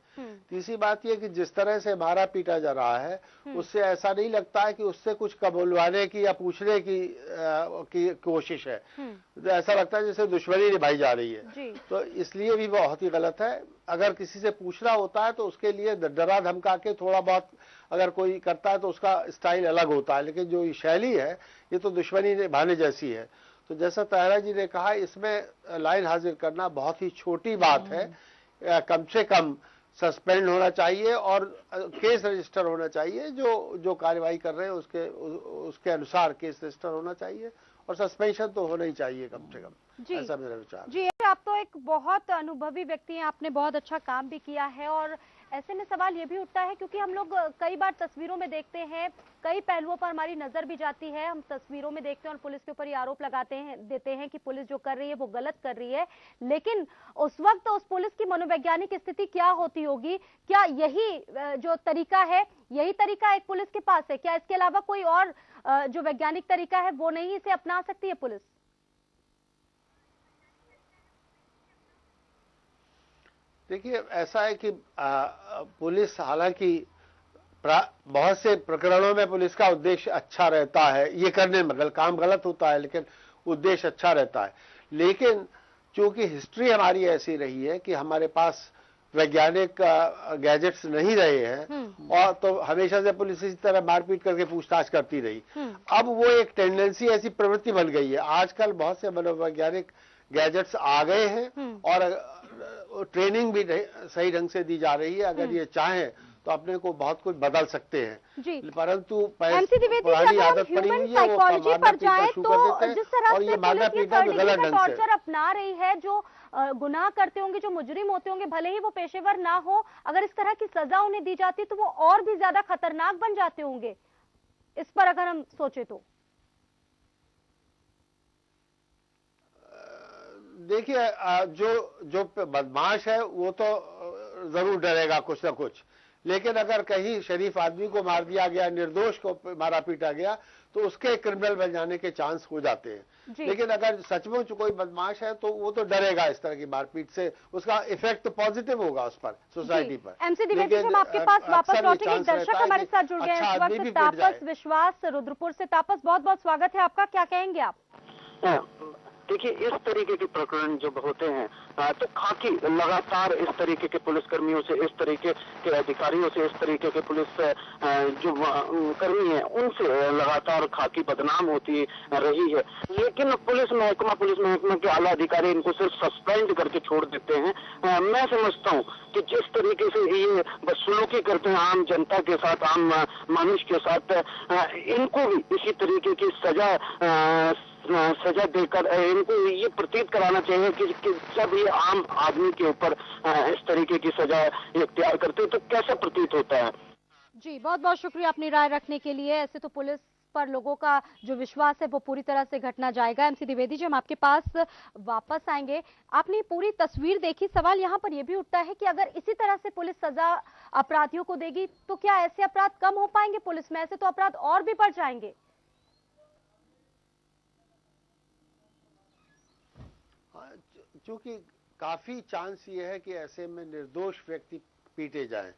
तीसरी बात यह कि जिस तरह से मारा पीटा जा रहा है उससे ऐसा नहीं लगता है कि उससे कुछ कबूलवाने की या पूछने की कोशिश है। तो ऐसा लगता है जैसे दुश्मनी निभाई जा रही है। तो इसलिए भी बहुत ही गलत है। अगर किसी से पूछना होता है तो उसके लिए डरा धमका के थोड़ा बहुत अगर कोई करता है तो उसका स्टाइल अलग होता है, लेकिन जो शैली है ये तो दुश्मनी निभाने जैसी है। तो जैसा ताहिरा जी ने कहा, इसमें लाइन हाजिर करना बहुत ही छोटी बात है। कम से कम सस्पेंड होना चाहिए और केस रजिस्टर होना चाहिए। जो कार्रवाई कर रहे हैं उसके अनुसार केस रजिस्टर होना चाहिए और सस्पेंशन तो होना ही चाहिए कम से कम। ऐसा मेरा विचार। जी, आप तो एक बहुत अनुभवी व्यक्ति हैं, आपने बहुत अच्छा काम भी किया है और ऐसे में सवाल ये भी उठता है क्योंकि हम लोग कई बार तस्वीरों में देखते हैं, कई पहलुओं पर हमारी नजर भी जाती है। हम तस्वीरों में देखते हैं और पुलिस के ऊपर ये आरोप देते हैं कि पुलिस जो कर रही है वो गलत कर रही है, लेकिन उस वक्त उस पुलिस की मनोवैज्ञानिक स्थिति क्या होती होगी? क्या यही जो तरीका है, यही तरीका एक पुलिस के पास है? क्या इसके अलावा कोई और जो वैज्ञानिक तरीका है वो नहीं इसे अपना सकती है पुलिस? देखिए, ऐसा है कि पुलिस हालांकि बहुत से प्रकरणों में पुलिस का उद्देश्य अच्छा रहता है, ये करने में काम गलत होता है लेकिन उद्देश्य अच्छा रहता है। लेकिन चूंकि हिस्ट्री हमारी ऐसी रही है कि हमारे पास वैज्ञानिक गैजेट्स नहीं रहे हैं और तो हमेशा से पुलिस इसी तरह मारपीट करके पूछताछ करती रही। अब वो एक टेंडेंसी, ऐसी प्रवृत्ति बन गई है। आजकल बहुत से मनोवैज्ञानिक गैजेट्स आ गए हैं और ट्रेनिंग भी सही ढंग से दी जा रही है। अगर ये चाहें तो अपने को बहुत कुछ बदल सकते हैं, परंतु पुरानी आदत पड़ी हुई है वो मारना पीटना शुरू कर देते हैं और ये मारना पीटना भी गलत ढंग से टॉर्चर अपना रही है। जो गुनाह करते होंगे, जो मुजरिम होते होंगे, भले ही वो पेशेवर ना हो, अगर इस तरह की सजा उन्हें दी जाती तो वो और भी ज्यादा खतरनाक बन जाते होंगे। इस पर अगर हम सोचे तो देखिए, जो बदमाश है वो तो जरूर डरेगा कुछ ना कुछ, लेकिन अगर कहीं शरीफ आदमी को मार दिया गया, निर्दोष को मारा पीटा गया, तो उसके क्रिमिनल बन जाने के चांस हो जाते हैं। लेकिन अगर सचमुच कोई बदमाश है तो वो तो डरेगा इस तरह की मारपीट से, उसका इफेक्ट तो पॉजिटिव होगा उस पर, सोसाइटी पर। एमसी द्विवेदी जी, हम आपके पास वापस लौटेंगे। एक दर्शक हमारे साथ जुड़ गए हैं इस वक्त, तापस विश्वास रुद्रपुर से। तापस, बहुत बहुत स्वागत है आपका, क्या कहेंगे आप? देखिए, इस तरीके के प्रकरण जब होते हैं तो खाकी लगातार इस तरीके के पुलिसकर्मियों से, इस तरीके के अधिकारियों से, इस तरीके के पुलिस जो कर्मी हैं उनसे लगातार खाकी बदनाम होती रही है। लेकिन पुलिस महकमा के आला अधिकारी इनको सिर्फ सस्पेंड करके छोड़ देते हैं। मैं समझता हूँ कि जिस तरीके से ये बदसलूकी करते हैं आम जनता के साथ, आम मनुष्य के साथ, इनको भी इसी तरीके की सजा देकर इनको ये प्रतीत कराना चाहिए कि जब ये आम आदमी के ऊपर इस तरीके की सजा इख्तियार करते हैं तो कैसा प्रतीत होता है। जी, बहुत बहुत शुक्रिया अपनी राय रखने के लिए। ऐसे तो पुलिस पर लोगों का जो विश्वास है वो पूरी तरह से घटना जाएगा। एमसी द्विवेदी जी, हम आपके पास वापस आएंगे। आपने पूरी तस्वीर देखी, सवाल यहाँ पर यह भी उठता है कि अगर इसी तरह से पुलिस सजा अपराधियों को देगी तो क्या ऐसे अपराध कम हो पाएंगे पुलिस में? ऐसे तो अपराध और भी बढ़ जाएंगे। क्योंकि काफी चांस ये है कि ऐसे में निर्दोष व्यक्ति पीटे जाएं,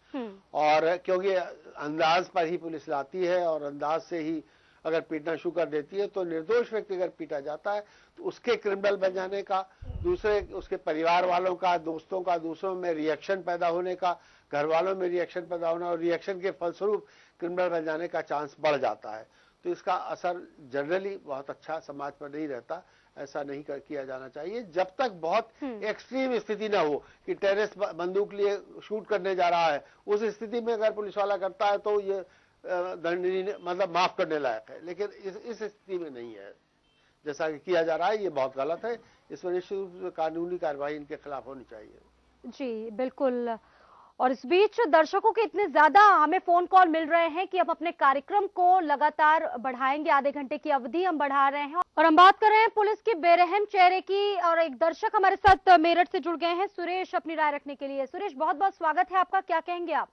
और क्योंकि अंदाज पर ही पुलिस लाती है और अंदाज से ही अगर पीटना शुरू कर देती है, तो निर्दोष व्यक्ति अगर पीटा जाता है तो उसके क्रिमिनल बन जाने का, दूसरे उसके परिवार वालों का, दोस्तों का, दूसरों में रिएक्शन पैदा होने का, घर वालों में रिएक्शन पैदा होना, और रिएक्शन के फलस्वरूप क्रिमिनल बन जाने का चांस बढ़ जाता है। तो इसका असर जनरली बहुत अच्छा समाज पर नहीं रहता। ऐसा नहीं किया जाना चाहिए जब तक बहुत एक्सट्रीम स्थिति ना हो कि टेररिस्ट बंदूक लिए शूट करने जा रहा है। उस स्थिति में अगर पुलिस वाला करता है तो ये दंडनीय, मतलब माफ करने लायक है, लेकिन इस स्थिति में नहीं है जैसा कि किया जा रहा है। ये बहुत गलत है, इसमें निश्चित रूप से कानूनी कार्रवाई इनके खिलाफ होनी चाहिए। जी बिल्कुल। और इस बीच दर्शकों के इतने ज्यादा हमें फोन कॉल मिल रहे हैं कि हम अपने कार्यक्रम को लगातार बढ़ाएंगे, आधे घंटे की अवधि हम बढ़ा रहे हैं। और हम बात कर रहे हैं पुलिस के बेरहम चेहरे की, और एक दर्शक हमारे साथ मेरठ से जुड़ गए हैं, सुरेश, अपनी राय रखने के लिए। सुरेश, बहुत बहुत स्वागत है आपका, क्या कहेंगे आप?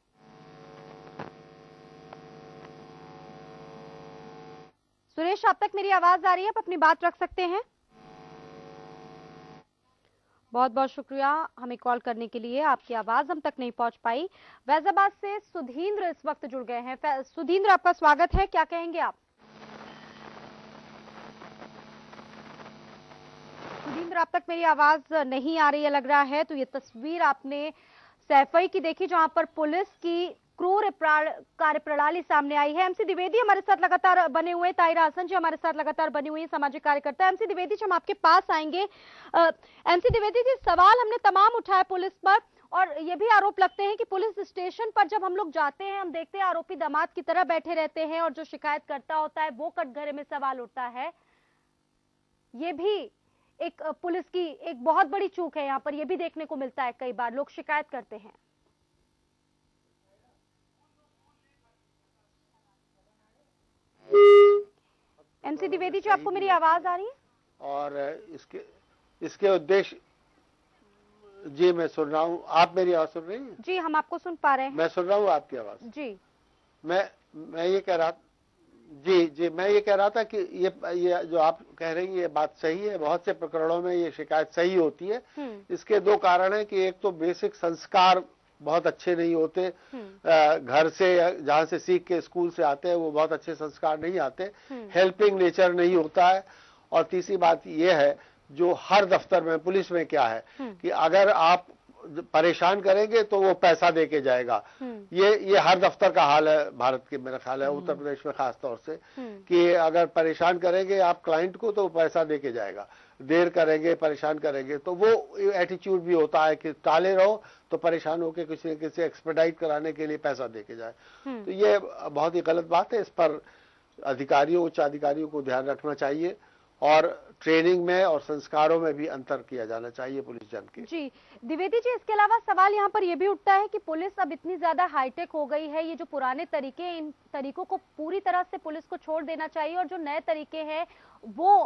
सुरेश, आप तक मेरी आवाज आ रही है? आप अपनी बात रख सकते हैं। बहुत बहुत शुक्रिया हमें कॉल करने के लिए, आपकी आवाज हम तक नहीं पहुंच पाई। फैजाबाद से सुधींद्र इस वक्त जुड़ गए हैं। सुधींद्र, आपका स्वागत है, क्या कहेंगे आप? सुधींद्र, आप तक मेरी आवाज नहीं आ रही है लग रहा है। तो ये तस्वीर आपने सैफई की देखी जहां पर पुलिस की क्रूर कार्यप्रणाली सामने आई है। एमसी द्विवेदी हमारे साथ लगातार बने हुए, ताहिरा हसन जी हमारे साथ लगातार बनी हुई है, सामाजिक कार्यकर्ता। एमसी द्विवेदी जी, हम आपके पास आएंगे। एमसी द्विवेदी जी, सवाल हमने तमाम उठाए पुलिस पर, और ये भी आरोप लगते हैं कि पुलिस स्टेशन पर जब हम लोग जाते हैं, हम देखते हैं आरोपी दामाद की तरह बैठे रहते हैं, और जो शिकायत करता होता है वो कटघरे में सवाल उठता है। ये भी एक पुलिस की एक बहुत बड़ी चूक है यहाँ पर, यह भी देखने को मिलता है। कई बार लोग शिकायत करते हैं। एमसी द्विवेदी जी, आपको मेरी आवाज आ रही है? और इसके उद्देश्य, जी मैं सुन रहा हूँ, आप मेरी आवाज सुन रही हैं? जी, हम आपको सुन पा रहे हैं। मैं सुन रहा हूँ आपकी आवाज। जी, मैं ये कह रहा, जी मैं ये कह रहा था कि ये जो आप कह रही हैं ये बात सही है। बहुत से प्रकरणों में ये शिकायत सही होती है। इसके दो कारण है कि एक तो बेसिक संस्कार बहुत अच्छे नहीं होते, घर से जहाँ से सीख के स्कूल से आते हैं वो बहुत अच्छे संस्कार नहीं आते, हेल्पिंग नेचर नहीं होता है। और तीसरी बात ये है, जो हर दफ्तर में, पुलिस में क्या है कि अगर आप परेशान करेंगे तो वो पैसा दे के जाएगा। ये हर दफ्तर का हाल है भारत के, मेरा ख्याल है उत्तर प्रदेश में खास तौर से, कि अगर परेशान करेंगे आप क्लाइंट को तो वो पैसा दे के जाएगा, देर करेंगे, परेशान करेंगे तो वो एटीट्यूड भी होता है कि टाले रहो तो परेशान होकर किसी न किसी एक्सपेडाइट कराने के लिए पैसा दे के जाए। तो ये बहुत ही गलत बात है। इस पर अधिकारियों, उच्च अधिकारियों को ध्यान रखना चाहिए, और ट्रेनिंग में और संस्कारों में भी अंतर किया जाना चाहिए पुलिस जन के। जी द्विवेदी जी, इसके अलावा सवाल यहाँ पर यह भी उठता है कि पुलिस अब इतनी ज्यादा हाईटेक हो गई है, ये जो पुराने तरीके, इन तरीकों को पूरी तरह से पुलिस को छोड़ देना चाहिए और जो नए तरीके हैं वो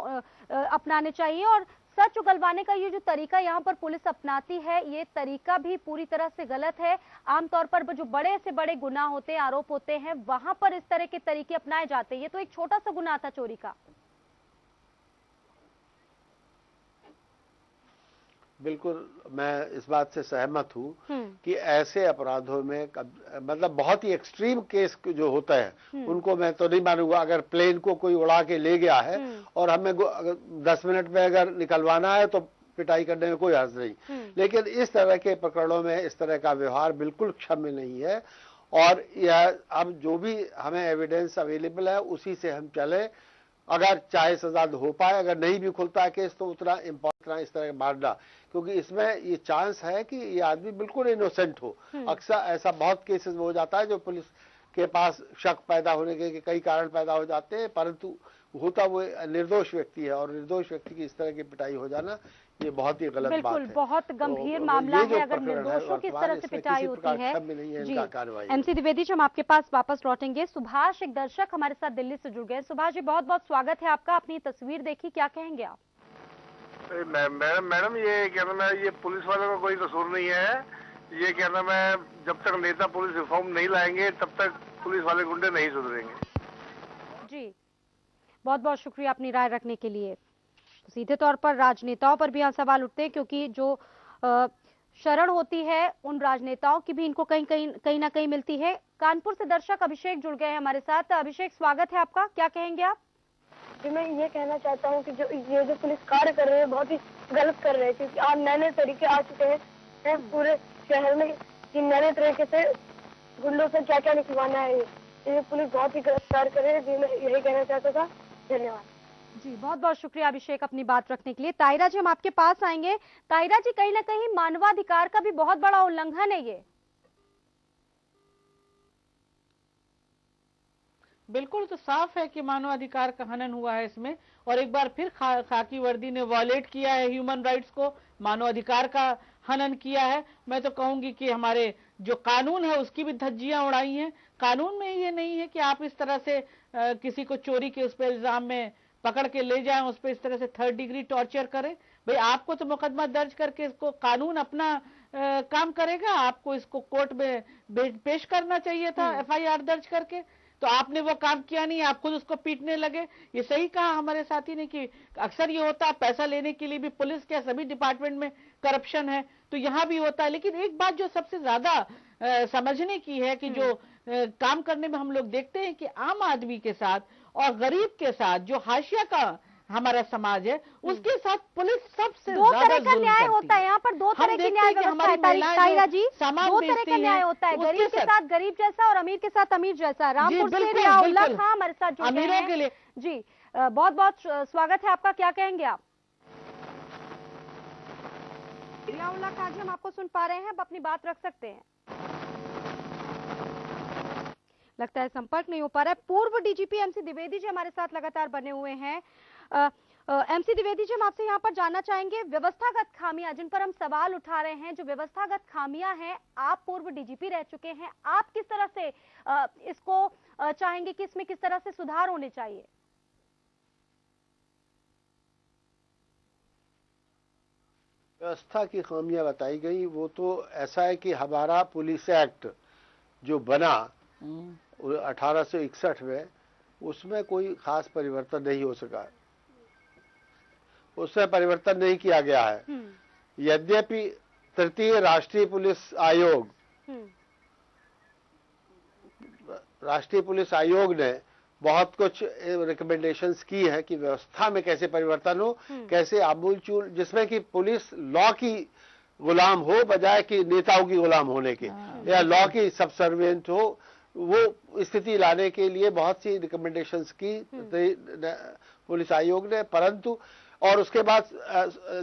अपनाने चाहिए। और सच उगलवाने का ये जो तरीका यहाँ पर पुलिस अपनाती है, ये तरीका भी पूरी तरह से गलत है। आमतौर पर जो बड़े से बड़े गुनाह होते हैं, आरोप होते हैं, वहां पर इस तरह के तरीके अपनाए जाते हैं। ये तो एक छोटा सा गुनाह था चोरी का। बिल्कुल, मैं इस बात से सहमत हूँ कि ऐसे अपराधों में मतलब बहुत ही एक्सट्रीम केस जो होता है उनको मैं तो नहीं मानूंगा। अगर प्लेन को कोई उड़ा के ले गया है और हमें 10 मिनट में अगर निकलवाना है तो पिटाई करने में कोई हर्ज नहीं, लेकिन इस तरह के प्रकरणों में इस तरह का व्यवहार बिल्कुल क्षम्य नहीं है। और यह अब जो भी हमें एविडेंस अवेलेबल है उसी से हम चले। अगर चाहे सजा हो पाए, अगर नहीं भी खुलता है केस तो उतना इम्पोर्टेंट इस तरह मारना, क्योंकि इसमें ये चांस है कि ये आदमी बिल्कुल इनोसेंट हो। अक्सर ऐसा बहुत केसेस में हो जाता है जो पुलिस के पास शक पैदा होने के कई कारण पैदा हो जाते हैं, परंतु होता वो निर्दोष व्यक्ति है और निर्दोष व्यक्ति की इस तरह की पिटाई हो जाना ये बहुत ही गलत बात है। बिल्कुल, बहुत गंभीर मामला है अगर निर्दोषों की इस तरह से पिटाई होती है। जी, MC द्विवेदी जी, हम आपके पास वापस लौटेंगे। सुभाष एक दर्शक हमारे साथ दिल्ली से जुड़ गए। सुभाष जी, बहुत बहुत स्वागत है आपका। अपनी तस्वीर देखी, क्या कहेंगे आप? मैडम ये क्या नाम है, ये पुलिस वालों का कोई कसूर नहीं है। ये क्या नाम है, जब तक नेता पुलिस रिफॉर्म नहीं लाएंगे तब तक पुलिस वाले गुंडे नहीं सुधरेंगे। जी, बहुत बहुत शुक्रिया अपनी राय रखने के लिए। तो सीधे तौर पर राजनेताओं पर भी यहाँ सवाल उठते हैं, क्योंकि जो शरण होती है उन राजनेताओं की भी इनको कहीं ना कहीं मिलती है। कानपुर से दर्शक अभिषेक जुड़ गए हैं हमारे साथ। अभिषेक, स्वागत है आपका, क्या कहेंगे आप? जी, मैं ये कहना चाहता हूँ कि जो पुलिस कार्य कर रहे हैं बहुत ही गलत कर रहे हैं, क्योंकि आज नए नए तरीके आ चुके हैं पूरे शहर में कि नए नए तरीके से गुंडों से क्या क्या निकलवाना है। ये पुलिस बहुत ही गलत कार्य कर रही है। जी, मैं यही कहना चाहता था। धन्यवाद। जी, बहुत बहुत शुक्रिया अभिषेक अपनी बात रखने के लिए। तायरा जी, हम आपके पास आएंगे। तायरा जी, कहीं ना कहीं मानवाधिकार का भी बहुत बड़ा उल्लंघन है ये। बिल्कुल, तो साफ है कि मानवाधिकार का हनन हुआ है इसमें, और एक बार फिर खाकी वर्दी ने वॉयलेट किया है ह्यूमन राइट्स को, मानवाधिकार का हनन किया है। मैं तो कहूंगी कि हमारे जो कानून है उसकी भी धज्जियां उड़ाई हैं। कानून में ये नहीं है कि आप इस तरह से किसी को चोरी के उस पर इल्जाम में पकड़ के ले जाएं, उस पर इस तरह से 3rd डिग्री टॉर्चर करें। भाई, आपको तो मुकदमा दर्ज करके इसको कानून अपना काम करेगा, आपको इसको कोर्ट में पेश करना चाहिए था FIR दर्ज करके, तो आपने वो काम किया नहीं, आप खुद उसको पीटने लगे। ये सही कहा हमारे साथी ने कि अक्सर ये होता है, पैसा लेने के लिए भी पुलिस के सभी डिपार्टमेंट में करप्शन है, तो यहाँ भी होता है। लेकिन एक बात जो सबसे ज्यादा समझने की है कि जो काम करने में हम लोग देखते हैं कि आम आदमी के साथ और गरीब के साथ, जो हाशिया का हमारा समाज है, उसके साथ पुलिस सबसे दो तरह का न्याय होता है। यहाँ पर दो तरह की न्याय व्यवस्था है तायरा जी, दो तरह का न्याय होता है, गरीब के साथ गरीब जैसा और अमीर के साथ अमीर जैसा। रामपुर से रियाउल्लाह खां हमारे साथ जुड़ गए हैं। के लिए जी, बहुत बहुत स्वागत है आपका, क्या कहेंगे आप? रियाउल्लाह खां जी, हम आपको सुन पा रहे हैं, अब अपनी बात रख सकते हैं। लगता है संपर्क नहीं हो पा रहा है। पूर्व DGP MC द्विवेदी जी हमारे साथ लगातार बने हुए हैं। MC द्विवेदी जी, हम आपसे यहाँ पर जानना चाहेंगे, व्यवस्थागत खामियां जिन पर हम सवाल उठा रहे हैं, जो व्यवस्थागत खामियां हैं, आप पूर्व DGP रह चुके हैं, आप किस तरह से इसको चाहेंगे कि इसमें किस तरह से सुधार होने चाहिए? व्यवस्था की खामियां बताई गई, वो तो ऐसा है कि हमारा पुलिस एक्ट जो बना 1861 में, उसमें कोई खास परिवर्तन नहीं हो सका, उसमें परिवर्तन नहीं किया गया है। यद्यपि तृतीय राष्ट्रीय पुलिस आयोग ने बहुत कुछ रिकमेंडेशंस की है कि व्यवस्था में कैसे परिवर्तन हो, कैसे आमूलचूल, जिसमें कि पुलिस लॉ की गुलाम हो बजाय कि नेताओं की गुलाम होने के, या लॉ की सबसर्विएंट हो, वो स्थिति लाने के लिए बहुत सी रिकमेंडेशंस की पुलिस आयोग ने, परंतु और उसके बाद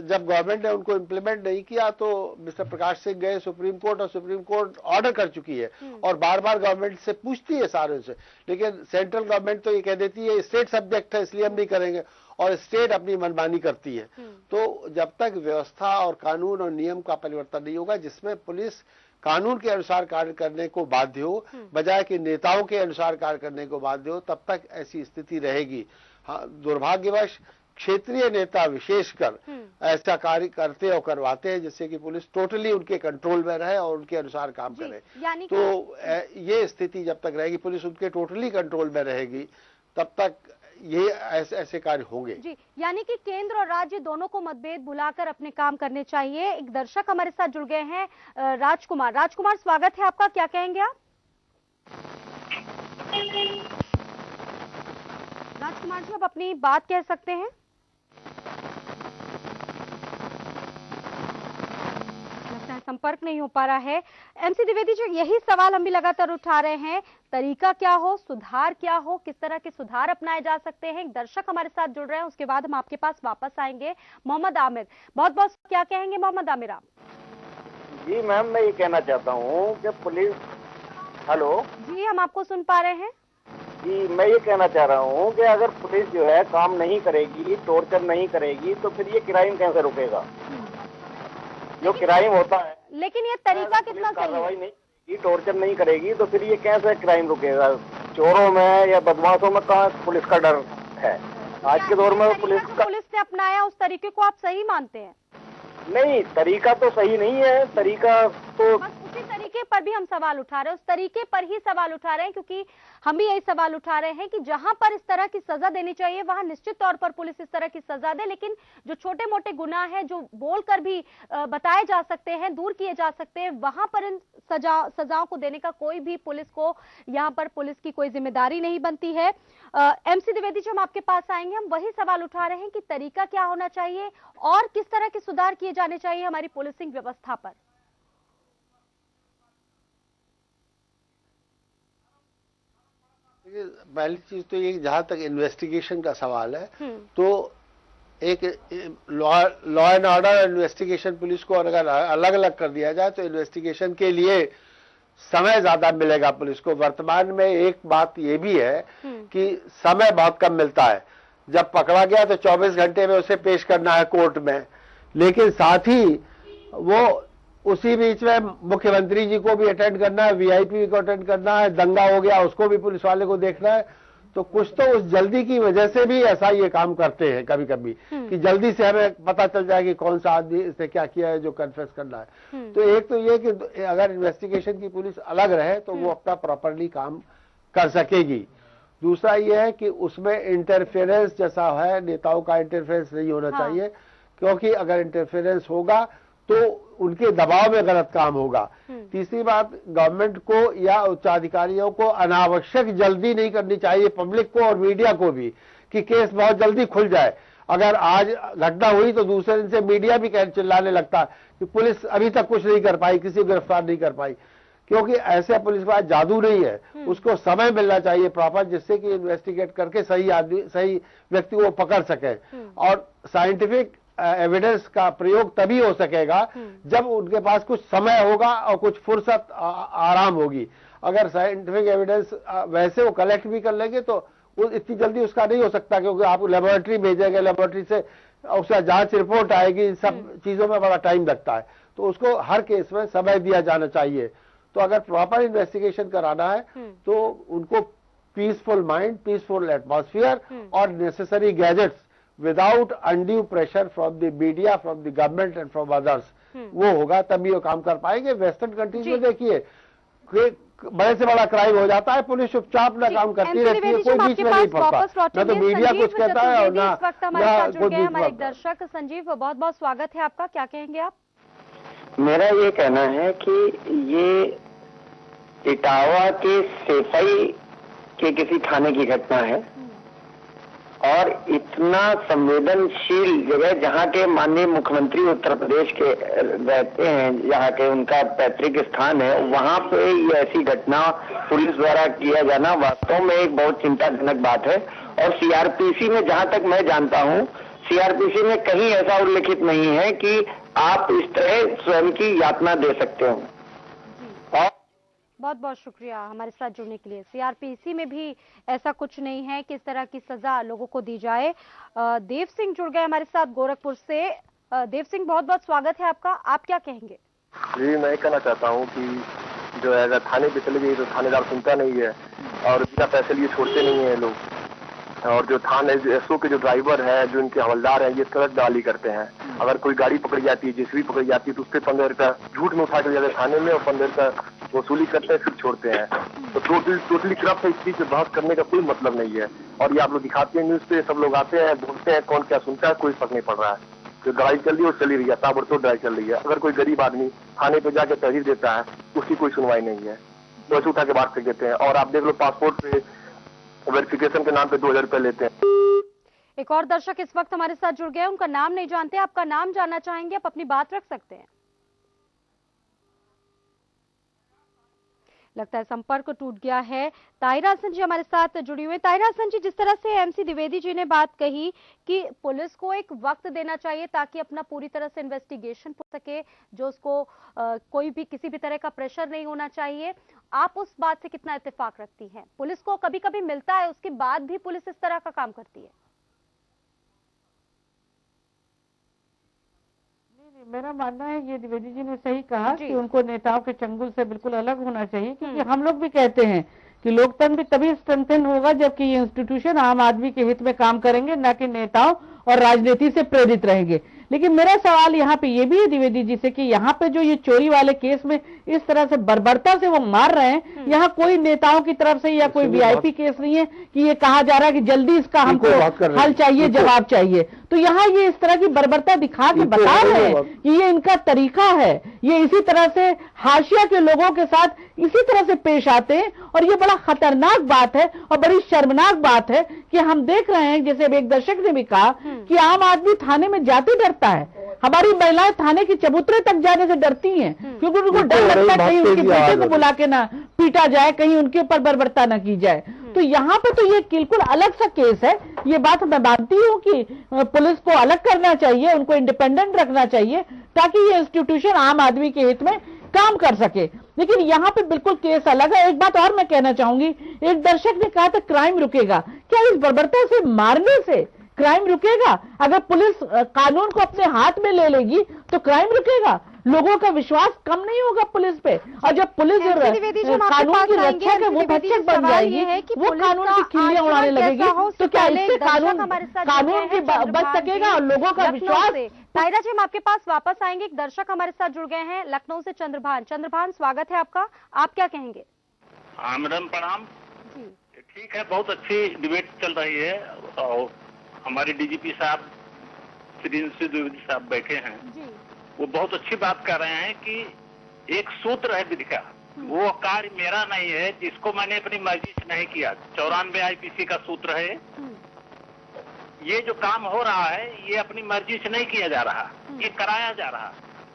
जब गवर्नमेंट ने उनको इम्प्लीमेंट नहीं किया तो मिस्टर प्रकाश सिंह गए सुप्रीम कोर्ट, और सुप्रीम कोर्ट ऑर्डर कर चुकी है और बार बार गवर्नमेंट से पूछती है सारे से, लेकिन सेंट्रल गवर्नमेंट तो ये कह देती है स्टेट सब्जेक्ट है इसलिए हम नहीं करेंगे, और स्टेट अपनी मनमानी करती है। तो जब तक व्यवस्था और कानून और नियम का परिवर्तन नहीं होगा, जिसमें पुलिस कानून के अनुसार कार्य करने को बाध्य हो बजाय कि नेताओं के अनुसार कार्य करने को बाध्य हो, तब तक ऐसी स्थिति रहेगी। हाँ, दुर्भाग्यवश क्षेत्रीय नेता विशेषकर ऐसा कार्य करते और करवाते हैं जिससे कि पुलिस टोटली उनके कंट्रोल में रहे और उनके अनुसार काम करे। तो ये स्थिति जब तक रहेगी, पुलिस उनके टोटली कंट्रोल में रहेगी, तब तक ये ऐसे कार्य होंगे। जी, यानी कि केंद्र और राज्य दोनों को मतभेद भुलाकर अपने काम करने चाहिए। एक दर्शक हमारे साथ जुड़ गए हैं, राजकुमार, स्वागत है आपका, क्या कहेंगे आप? राजकुमार जी, आप अपनी बात कह सकते हैं। लगता है संपर्क नहीं हो पा रहा है। एमसी द्विवेदी जी, यही सवाल हम भी लगातार उठा रहे हैं, तरीका क्या हो, सुधार क्या हो, किस तरह के सुधार अपनाए जा सकते हैं। एक दर्शक हमारे साथ जुड़ रहे हैं, उसके बाद हम आपके पास वापस आएंगे। मोहम्मद आमिर, बहुत बहुत क्या कहेंगे मोहम्मद आमिर आप? जी मैम, मैं ये कहना चाहता हूँ कि पुलिस, हेलो जी, हम आपको सुन पा रहे हैं। जी, मैं ये कहना चाह रहा हूँ कि अगर पुलिस जो है काम नहीं करेगी, टॉर्चर नहीं करेगी, तो फिर ये क्राइम कैसे रुकेगा? जो क्राइम होता है, लेकिन ये तरीका कितना सही है? नहीं, ये टॉर्चर नहीं करेगी तो फिर ये कैसे क्राइम रुकेगा? चोरों में या बदमाशों में कहाँ पुलिस का डर है? आज के दौर में पुलिस ने अपनाया उस तरीके को आप सही मानते हैं? नहीं, तरीका तो सही नहीं है, तरीका तो बस उसी तरीके पर भी हम सवाल उठा रहे हैं, उस तरीके पर ही सवाल उठा रहे हैं, क्योंकि हम भी यही सवाल उठा रहे हैं कि जहां पर इस तरह की सजा देनी चाहिए वहां निश्चित तौर पर पुलिस इस तरह की सजा दे, लेकिन जो छोटे मोटे गुनाह हैं जो बोलकर भी बताए जा सकते हैं, दूर किए जा सकते हैं, वहां पर इन सजाओं को देने का कोई भी पुलिस को, यहाँ पर पुलिस की कोई जिम्मेदारी नहीं बनती है। एमसी द्विवेदी जी, हम आपके पास आएंगे। हम वही सवाल उठा रहे हैं कि तरीका क्या होना चाहिए और किस तरह के सुधार किए जाने चाहिए हमारी पुलिसिंग व्यवस्था पर। पहली चीज तो ये, जहां तक इन्वेस्टिगेशन का सवाल है, तो एक law and order investigation police को अगर अलग अलग कर दिया जाए तो इन्वेस्टिगेशन के लिए समय ज्यादा मिलेगा पुलिस को। वर्तमान में एक बात ये भी है कि समय बहुत कम मिलता है। जब पकड़ा गया तो 24 घंटे में उसे पेश करना है कोर्ट में, लेकिन साथ ही वो उसी बीच में मुख्यमंत्री जी को भी अटेंड करना है, वीआईपी को अटेंड करना है, दंगा हो गया उसको भी पुलिस वाले को देखना है। तो कुछ तो उस जल्दी की वजह से भी ऐसा ये काम करते हैं कभी कभी कि जल्दी से हमें पता चल जाए कि कौन सा आदमी इसने क्या किया है जो कन्फेस करना है। तो एक तो ये कि अगर इन्वेस्टिगेशन की पुलिस अलग रहे तो वो अपना प्रॉपरली काम कर सकेगी। दूसरा ये है कि उसमें इंटरफेरेंस जैसा है, नेताओं का इंटरफेरेंस नहीं होना चाहिए, क्योंकि अगर इंटरफेरेंस होगा तो उनके दबाव में गलत काम होगा। तीसरी बात, गवर्नमेंट को या उच्चाधिकारियों को अनावश्यक जल्दी नहीं करनी चाहिए, पब्लिक को और मीडिया को भी, कि केस बहुत जल्दी खुल जाए। अगर आज घटना हुई तो दूसरे दिन से मीडिया भी चिल्लाने लगता है कि पुलिस अभी तक कुछ नहीं कर पाई, किसी को गिरफ्तार नहीं कर पाई, क्योंकि ऐसे पुलिस के पास जादू नहीं है। उसको समय मिलना चाहिए प्रॉपर, जिससे कि इन्वेस्टिगेट करके सही आदमी, सही व्यक्ति को पकड़ सके। और साइंटिफिक एविडेंस का प्रयोग तभी हो सकेगा जब उनके पास कुछ समय होगा और कुछ फुर्सत, आराम होगी। अगर साइंटिफिक एविडेंस वैसे वो कलेक्ट भी कर लेंगे तो इतनी जल्दी उसका नहीं हो सकता, क्योंकि आप लेबोरेटरी भेजेंगे, लेबोरेटरी से उसका जांच रिपोर्ट आएगी, इन सब चीजों में बड़ा टाइम लगता है। तो उसको हर केस में समय दिया जाना चाहिए। तो अगर प्रॉपर इन्वेस्टिगेशन कराना है तो उनको पीसफुल माइंड, पीसफुल एटमॉस्फेयर और necessary gadgets without undue pressure from the media, from the government and from others, वो होगा तभी वो काम कर पाएंगे। वेस्टर्न कंट्रीज में देखिए बड़े से बड़ा क्राइम हो जाता है, पुलिस चुपचाप अपना काम करती रहती है, कोई बीच में नहीं पड़ता, न तो मीडिया कुछ कहता है और ना कोई बीच में। हमारे दर्शक संजीव, बहुत बहुत स्वागत है आपका, क्या कहेंगे आप? मेरा ये कहना है कि ये इटावा के सेफई के किसी थाने की घटना है और इतना संवेदनशील जगह, जहाँ के माननीय मुख्यमंत्री उत्तर प्रदेश के रहते हैं, जहाँ के उनका पैतृक स्थान है, वहाँ पे ये ऐसी घटना पुलिस द्वारा किया जाना वास्तव में एक बहुत चिंताजनक बात है। और सीआरपीसी में जहाँ तक मैं जानता हूँ, सीआरपीसी में कहीं ऐसा उल्लिखित नहीं है कि आप इस तरह स्वयं की यातना दे सकते हो। बहुत बहुत शुक्रिया हमारे साथ जुड़ने के लिए। सीआरपीसी में भी ऐसा कुछ नहीं है कि इस तरह की सजा लोगों को दी जाए। देव सिंह जुड़ गए हमारे साथ गोरखपुर से। देव सिंह, बहुत बहुत स्वागत है आपका, आप क्या कहेंगे? जी, मैं कहना चाहता हूँ कि जो है अगर थाने पे चले गई तो थानेदार सुनता नहीं है और बिना पैसे लिए छोड़ते नहीं है लोग। और जो थाने एसओ के जो ड्राइवर है, जो इनके हवलदार हैं, ये सड़क दलाली करते हैं। अगर कोई गाड़ी पकड़ी जाती है, जेसीबी पकड़ी जाती है, तो उसपे 15 रुपया झूठ में उठा के जाते हैं थाने में और 15 रुपया वसूली करते हैं, फिर छोड़ते हैं। तो टोटली करप्ट है। इस चीज से बहस करने का कोई मतलब नहीं है। और ये आप लोग दिखाते हैं न्यूज पे, सब लोग आते हैं, बोलते हैं, कौन क्या सुनता है, कोई फर्क नहीं पड़ रहा है। जो लड़ाई चल रही है वो चली रही है, ताबड़तोड़ लड़ाई चल रही है। अगर कोई गरीब आदमी थाने पे जाके तहरीर देता है, उसकी कोई सुनवाई नहीं है, तो ऐसे उठा के बात कर देते हैं। और आप देख लो, पासपोर्ट पे वेरिफिकेशन के नाम पे 2000 रुपए लेते हैं। एक और दर्शक इस वक्त हमारे साथ जुड़ गए, उनका नाम नहीं जानते, आपका नाम जानना चाहेंगे, आप अपनी बात रख सकते हैं। लगता है संपर्क टूट गया है। ताहिरा हसन जी हमारे साथ जुड़ी हुई। ताहिरा हसन जी, जिस तरह से एमसी द्विवेदी जी ने बात कही कि पुलिस को एक वक्त देना चाहिए ताकि अपना पूरी तरह से इन्वेस्टिगेशन हो सके, जो उसको कोई भी किसी भी तरह का प्रेशर नहीं होना चाहिए, आप उस बात से कितना इत्तेफाक रखती हैं? पुलिस को कभी कभी मिलता है, उसके बाद भी पुलिस इस तरह का काम करती है? मेरा मानना है ये द्विवेदी जी ने सही कहा कि उनको नेताओं के चंगुल से बिल्कुल अलग होना चाहिए, क्योंकि हम लोग भी कहते हैं कि लोकतंत्र भी तभी स्ट्रेंथन होगा जबकि ये इंस्टीट्यूशन आम आदमी के हित में काम करेंगे, न कि नेताओं और राजनीति से प्रेरित रहेंगे। लेकिन मेरा सवाल यहाँ पे ये भी है द्विवेदी जी से कि यहाँ पे जो ये चोरी वाले केस में इस तरह से बर्बरता से वो मार रहे हैं, यहाँ कोई नेताओं की तरफ से या कोई वीआईपी केस नहीं है कि ये कहा जा रहा है कि जल्दी इसका हमको हल चाहिए, जवाब चाहिए। तो यहाँ ये इस तरह की बर्बरता दिखा के बता रहे हैं कि ये इनका तरीका है, ये इसी तरह से हाशिया के लोगों के साथ इसी तरह से पेश आते हैं। और ये बड़ा खतरनाक बात है और बड़ी शर्मनाक बात है कि हम देख रहे हैं, जैसे एक दर्शक ने भी कहा कि आम आदमी थाने में जाते डरता है। हमारी महिलाएं थाने की चबूतरे तक जाने से डरती हैं, क्योंकि उनको डर लगता है कहीं उनके बेटे को बुला के ना पीटा जाए, कहीं उनके ऊपर बर्बरता ना की जाए। तो यहाँ पे तो ये बिल्कुल अलग सा केस है। ये बात मैं मानती हूँ कि पुलिस को अलग करना चाहिए, उनको इंडिपेंडेंट रखना चाहिए ताकि ये इंस्टीट्यूशन आम आदमी के हित में काम कर सके। लेकिन यहाँ पे बिल्कुल केस अलग है। एक बात और मैं कहना चाहूंगी, एक दर्शक ने कहा था क्राइम रुकेगा। क्या इस बर्बरता से मारने से क्राइम रुकेगा? अगर पुलिस कानून को अपने हाथ में ले लेगी तो क्राइम रुकेगा? लोगों का विश्वास कम नहीं होगा पुलिस पे। और जब पुलिस कानून की रक्षा के वो भक्षक बन जाएगी, वो कानून की खिल्लियां उड़ाने लगेगी, तो क्या इससे कानून भी बच सकेगा और लोगों का विश्वास? ताहिरा जी, हम आपके पास वापस आएंगे। एक दर्शक हमारे साथ जुड़ गए हैं लखनऊ से, चंद्रभान। चंद्रभान, स्वागत है आपका, आप क्या कहेंगे? हाँ मैडम, प्रणाम। ठीक है, बहुत अच्छी डिबेट चल रही है और हमारे डीजीपी साहब श्री एमसी द्विवेदी साहब बैठे हैं, वो बहुत अच्छी बात कर रहे हैं कि एक सूत्र है विधि का, वो कार्य मेरा नहीं है जिसको मैंने अपनी मर्जी से नहीं किया। 94 आईपीसी का सूत्र है। ये जो काम हो रहा है ये अपनी मर्जी से नहीं किया जा रहा, ये कराया जा रहा,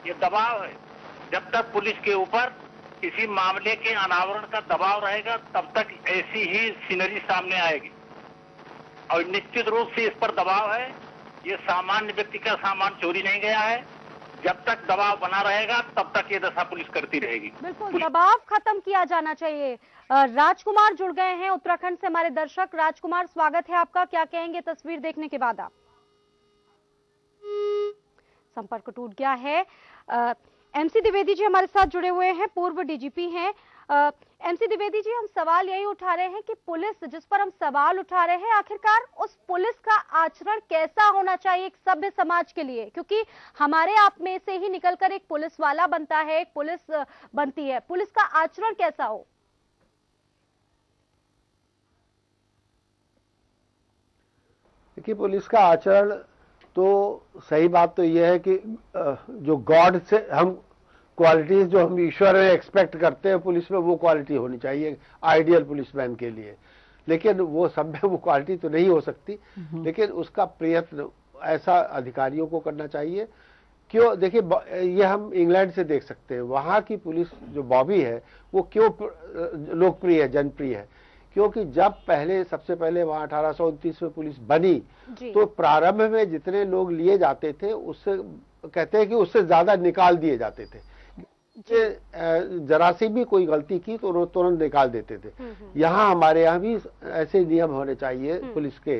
ये दबाव है। जब तक पुलिस के ऊपर किसी मामले के अनावरण का दबाव रहेगा तब तक ऐसी ही सीनरी सामने आएगी। और निश्चित रूप से इस पर दबाव है। ये सामान्य व्यक्ति का सामान चोरी नहीं गया है। जब तक दबाव बना रहेगा तब तक ये दशा पुलिस करती रहेगी। बिल्कुल, दबाव खत्म किया जाना चाहिए। राजकुमार जुड़ गए हैं उत्तराखंड से हमारे दर्शक। राजकुमार, स्वागत है आपका, क्या कहेंगे तस्वीर देखने के बाद आप? संपर्क टूट गया है। एमसी द्विवेदी जी हमारे साथ जुड़े हुए हैं, पूर्व डीजीपी हैं। एमसी द्विवेदी जी, हम सवाल यही उठा रहे हैं कि पुलिस, जिस पर हम सवाल उठा रहे हैं, आखिरकार उस पुलिस का आचरण कैसा होना चाहिए एक सभ्य समाज के लिए? क्योंकि हमारे आप में से ही निकलकर एक पुलिस वाला बनता है, एक पुलिस बनती है। पुलिस का आचरण कैसा हो? देखिए, पुलिस का आचरण तो सही बात तो यह है कि जो गॉड से हम क्वालिटीज जो हम ईश्वर में एक्सपेक्ट करते हैं पुलिस में, वो क्वालिटी होनी चाहिए आइडियल पुलिसमैन के लिए। लेकिन वो सब में वो क्वालिटी तो नहीं हो सकती, लेकिन उसका प्रयत्न ऐसा अधिकारियों को करना चाहिए। क्यों, देखिए ये हम इंग्लैंड से देख सकते हैं, वहाँ की पुलिस जो बॉबी है वो क्यों लोकप्रिय है, जनप्रिय है? क्योंकि जब पहले, सबसे पहले वहाँ 1829 में पुलिस बनी तो प्रारंभ में जितने लोग लिए जाते थे उससे कहते हैं कि उससे ज्यादा निकाल दिए जाते थे। जरा सी भी कोई गलती की तो तुरंत निकाल देते थे। यहाँ हमारे यहाँ भी ऐसे नियम होने चाहिए पुलिस के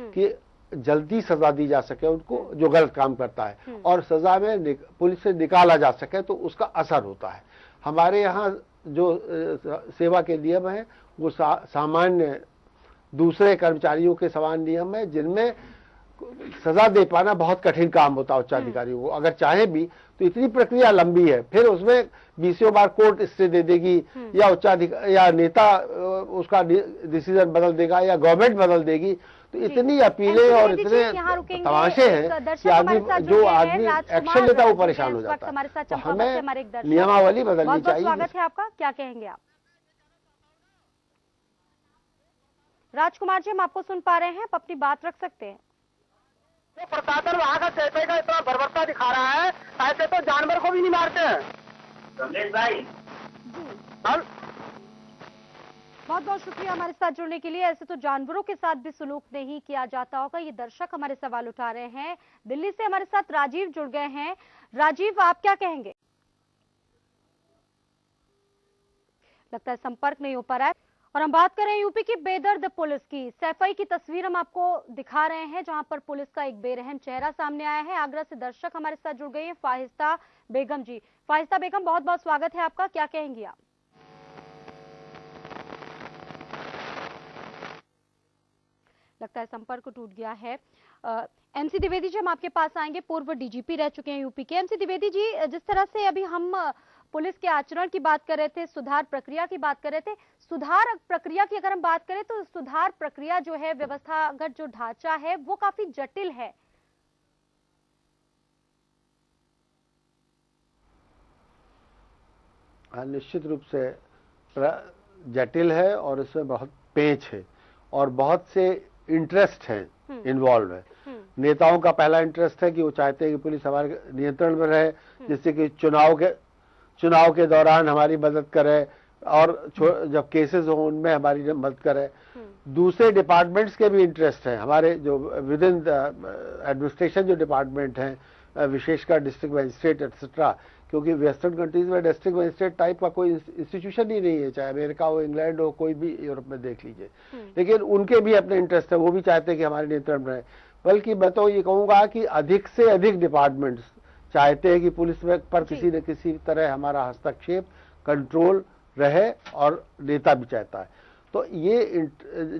कि जल्दी सजा दी जा सके उनको जो गलत काम करता है, और सजा में पुलिस से निकाला जा सके तो उसका असर होता है। हमारे यहाँ जो सेवा के नियम है वो सामान्य दूसरे कर्मचारियों के समान नियम है, जिनमें सजा दे पाना बहुत कठिन काम होता है उच्चाधिकारियों को। अगर चाहे भी तो इतनी प्रक्रिया लंबी है, फिर उसमें 20 बार कोर्ट स्टे दे देगी या उच्चाधिकारी या नेता उसका डिसीजन बदल देगा या गवर्नमेंट बदल देगी। तो इतनी अपीलें और इतने तमाशे हैं कि आदमी जो आदमी एक्शन लेता है वो परेशान हो जाता है। तो हमें नियमावली बदलनी चाहिए। स्वागत है आपका, क्या कहेंगे आप? राजकुमार जी, हम आपको सुन पा रहे हैं, आप अपनी बात रख सकते हैं। तो प्रशासन वहाँ का सफाई का इतना बर्बरता दिखा रहा है, ऐसे तो जानवर को भी नहीं मारते हैं। रमेश भाई, बहुत बहुत शुक्रिया हमारे साथ जुड़ने के लिए। ऐसे तो जानवरों के साथ भी सलूक नहीं किया जाता होगा, ये दर्शक हमारे सवाल उठा रहे हैं। दिल्ली से हमारे साथ राजीव जुड़ गए हैं। राजीव, आप क्या कहेंगे? लगता है संपर्क नहीं हो पा रहा है। और हम बात करें यूपी की बेदर्द पुलिस की। सैफई की तस्वीर हम आपको दिखा रहे हैं, जहां पर पुलिस का एक बेरहम चेहरा सामने आया है। आगरा से दर्शक हमारे साथ जुड़ गई हैं, फाहिस्ता बेगम जी। फाहिस्ता बेगम, बहुत बहुत स्वागत है आपका, क्या कहेंगी आप? लगता है संपर्क टूट गया है। एमसी द्विवेदी जी, हम आपके पास आएंगे, पूर्व डीजीपी रह चुके हैं यूपी के। एमसी द्विवेदी जी, जिस तरह से अभी हम पुलिस के आचरण की बात कर रहे थे, सुधार प्रक्रिया की बात कर रहे थे, सुधार प्रक्रिया की अगर हम बात करें तो सुधार प्रक्रिया जो है, व्यवस्थागत जो ढांचा है वो काफी जटिल है। निश्चित रूप से जटिल है और इसमें बहुत पेच है और बहुत से इंटरेस्ट हैं इन्वॉल्व है। नेताओं का पहला इंटरेस्ट है कि वो चाहते हैं कि पुलिस हमारे नियंत्रण में रहे, जिससे कि चुनाव के दौरान हमारी मदद करे और जब केसेस हो उनमें हमारी मदद करे। दूसरे डिपार्टमेंट्स के भी इंटरेस्ट हैं, हमारे जो विद इन एडमिनिस्ट्रेशन जो डिपार्टमेंट हैं, विशेषकर डिस्ट्रिक्ट मजिस्ट्रेट एक्सेट्रा, क्योंकि वेस्टर्न कंट्रीज में डिस्ट्रिक्ट मजिस्ट्रेट टाइप का कोई इंस्टीट्यूशन ही नहीं है, चाहे अमेरिका हो, इंग्लैंड हो, कोई भी यूरोप में देख लीजिए। लेकिन उनके भी अपने इंटरेस्ट है, वो भी चाहते हैं कि हमारे नियंत्रण में रहे। बल्कि मैं तो ये कहूँगा कि अधिक से अधिक डिपार्टमेंट्स चाहते हैं कि पुलिस पर किसी न किसी तरह हमारा हस्तक्षेप, कंट्रोल रहे, और नेता भी चाहता है। तो ये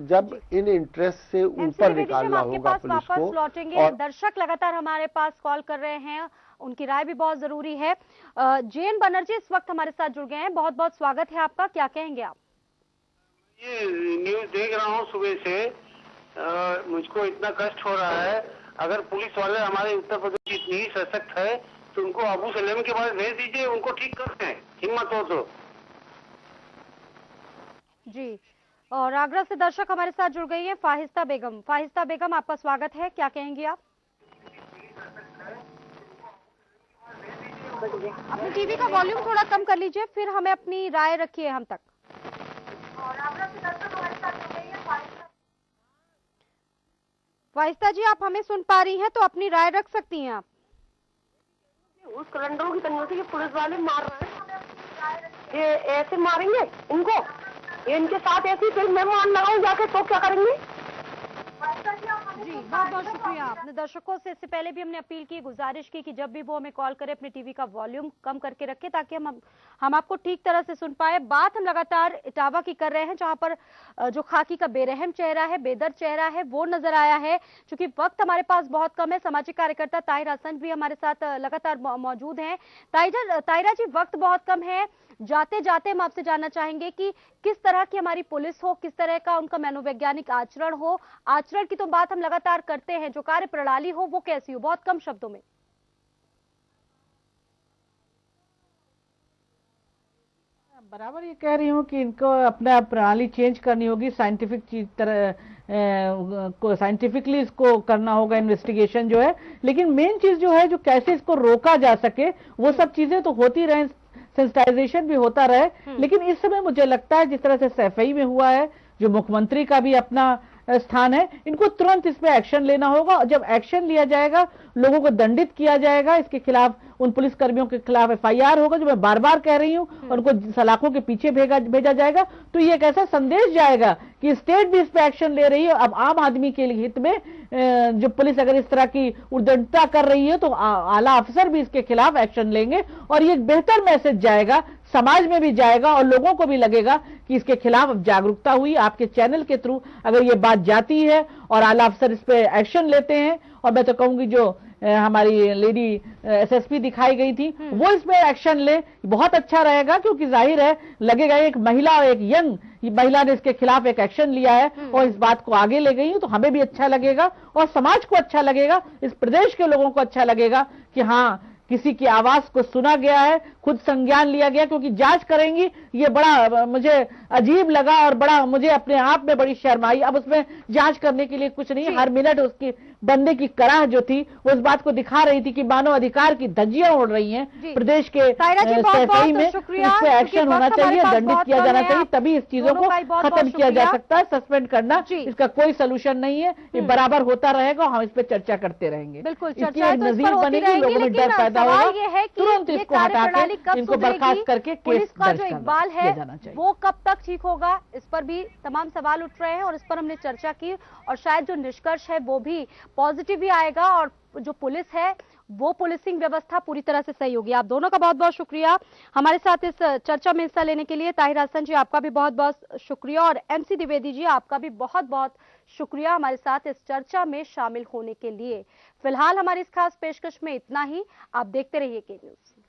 जब इन इंटरेस्ट से ऊपर निकालना होगा पुलिस को। लौटेंगे, दर्शक लगातार हमारे पास कॉल कर रहे हैं, उनकी राय भी बहुत जरूरी है। जेएन बनर्जी इस वक्त हमारे साथ जुड़ गए हैं, बहुत बहुत स्वागत है आपका, क्या कहेंगे आप? ये न्यूज देख रहा हूँ सुबह से, मुझको इतना कष्ट हो रहा है। अगर पुलिस वाले हमारे उत्तर प्रदेश की इतनी ही सशक्त है तो उनको अबू सलेम के बाद भेज दीजिए, उनको ठीक करते हैं, हिम्मत हो तो। जी, और आगरा से दर्शक हमारे साथ जुड़ गई हैं, फाहिस्ता बेगम। फाहिस्ता बेगम, आपका स्वागत है, क्या कहेंगी आप? अपनी टीवी का वॉल्यूम थोड़ा कम कर लीजिए, फिर हमें अपनी राय रखिए हम तक। फाहिस्ता जी, आप हमें सुन पा रही हैं तो अपनी राय रख सकती हैं आप। उस कलंडरों की तरह से पुलिस वाले मार रहे हैं, ये ऐसे मारेंगे इनको, ये इनके साथ ऐसी फिर मैं मान लगाऊं जाके तो क्या करेंगे? जी, बहुत बहुत शुक्रिया। अपने दर्शकों से इससे पहले भी हमने अपील की, गुजारिश की कि जब भी वो हमें कॉल करे अपने टीवी का वॉल्यूम कम करके रखें, ताकि हम आपको ठीक तरह से सुन पाए। बात हम लगातार इटावा की कर रहे हैं, जहां पर जो खाकी का बेरहम चेहरा है, बेदर्द चेहरा है, वो नजर आया है। चूंकि वक्त हमारे पास बहुत कम है, सामाजिक कार्यकर्ता ताहिर हसन भी हमारे साथ लगातार मौजूद हैं। ताहिरा जी, वक्त बहुत कम है, जाते जाते हम आपसे जानना चाहेंगे कि किस तरह की हमारी पुलिस हो, किस तरह का उनका मनोवैज्ञानिक आचरण हो। आचरण की तो बात हम लगातार करते हैं, जो कार्य प्रणाली हो वो कैसी हो, बहुत कम शब्दों में। बराबर ये कह रही हूँ कि इनको अपना प्रणाली चेंज करनी होगी, साइंटिफिक चीज तरह को साइंटिफिकली इसको करना होगा, इन्वेस्टिगेशन जो है। लेकिन मेन चीज जो है, जो कैसे इसको रोका जा सके, वो सब चीजें तो होती रहे, सेंसिटाइजेशन भी होता रहे। लेकिन इस समय मुझे लगता है जिस तरह से सैफई में हुआ है, जो मुख्यमंत्री का भी अपना स्थान है, इनको तुरंत इस पे एक्शन लेना होगा। और जब एक्शन लिया जाएगा, लोगों को दंडित किया जाएगा, इसके खिलाफ, उन पुलिस कर्मियों के खिलाफ FIR होगा, जो मैं बार बार कह रही हूँ, उनको सलाखों के पीछे भेजा जाएगा। तो ये एक ऐसा संदेश जाएगा कि स्टेट भी इस पे एक्शन ले रही है। अब आम आदमी के हित में जो पुलिस अगर इस तरह की उद्दंडता कर रही है तो आला अफसर भी इसके खिलाफ एक्शन लेंगे, और ये एक बेहतर मैसेज जाएगा समाज में भी जाएगा और लोगों को भी लगेगा कि इसके खिलाफ अब जागरूकता हुई। आपके चैनल के थ्रू अगर ये बात जाती है और आला अफसर इस पे एक्शन लेते हैं, और मैं तो कहूंगी जो हमारी लेडी एसएसपी दिखाई गई थी वो इसमें एक्शन ले, बहुत अच्छा रहेगा। क्योंकि जाहिर है लगेगा एक महिला और एक यंग महिला ने इसके खिलाफ एक एक्शन लिया है और इस बात को आगे ले गई है, तो हमें भी अच्छा लगेगा और समाज को अच्छा लगेगा, इस प्रदेश के लोगों को अच्छा लगेगा कि हाँ किसी की आवाज को सुना गया है, खुद संज्ञान लिया गया। क्योंकि जांच करेंगी ये बड़ा मुझे अजीब लगा और बड़ा मुझे अपने आप में बड़ी शर्म आई। अब उसमें जांच करने के लिए कुछ नहीं, हर मिनट उसकी बंदे की कराह जो थी वो इस बात को दिखा रही थी कि मानव अधिकार की धज्जियां उड़ रही हैं प्रदेश के सफाई में। इस पे एक्शन होना चाहिए, दंडित किया जाना चाहिए, तभी इस चीजों को खत्म किया जा सकता है। सस्पेंड करना इसका कोई सोल्यूशन नहीं है, ये बराबर होता रहेगा, हम इस पे चर्चा करते रहेंगे। बिल्कुल इसकी एक नजीर बनेगी, लोगों में डर पैदा होगा, तुरंत इसको हटा के इनको बर्खास्त करके पुलिस का जो इकबाल है वो कब तक ठीक होगा, इस पर भी तमाम सवाल उठ रहे हैं और इस पर हमने चर्चा की और शायद जो निष्कर्ष है वो भी पॉजिटिव ही आएगा और जो पुलिस है वो पुलिसिंग व्यवस्था पूरी तरह से सही होगी। आप दोनों का बहुत बहुत शुक्रिया हमारे साथ इस चर्चा में हिस्सा लेने के लिए। ताहिर हसन जी आपका भी बहुत बहुत शुक्रिया और MC द्विवेदी जी आपका भी बहुत बहुत शुक्रिया हमारे साथ इस चर्चा में शामिल होने के लिए। फिलहाल हमारी इस खास पेशकश में इतना ही। आप देखते रहिए के न्यूज़।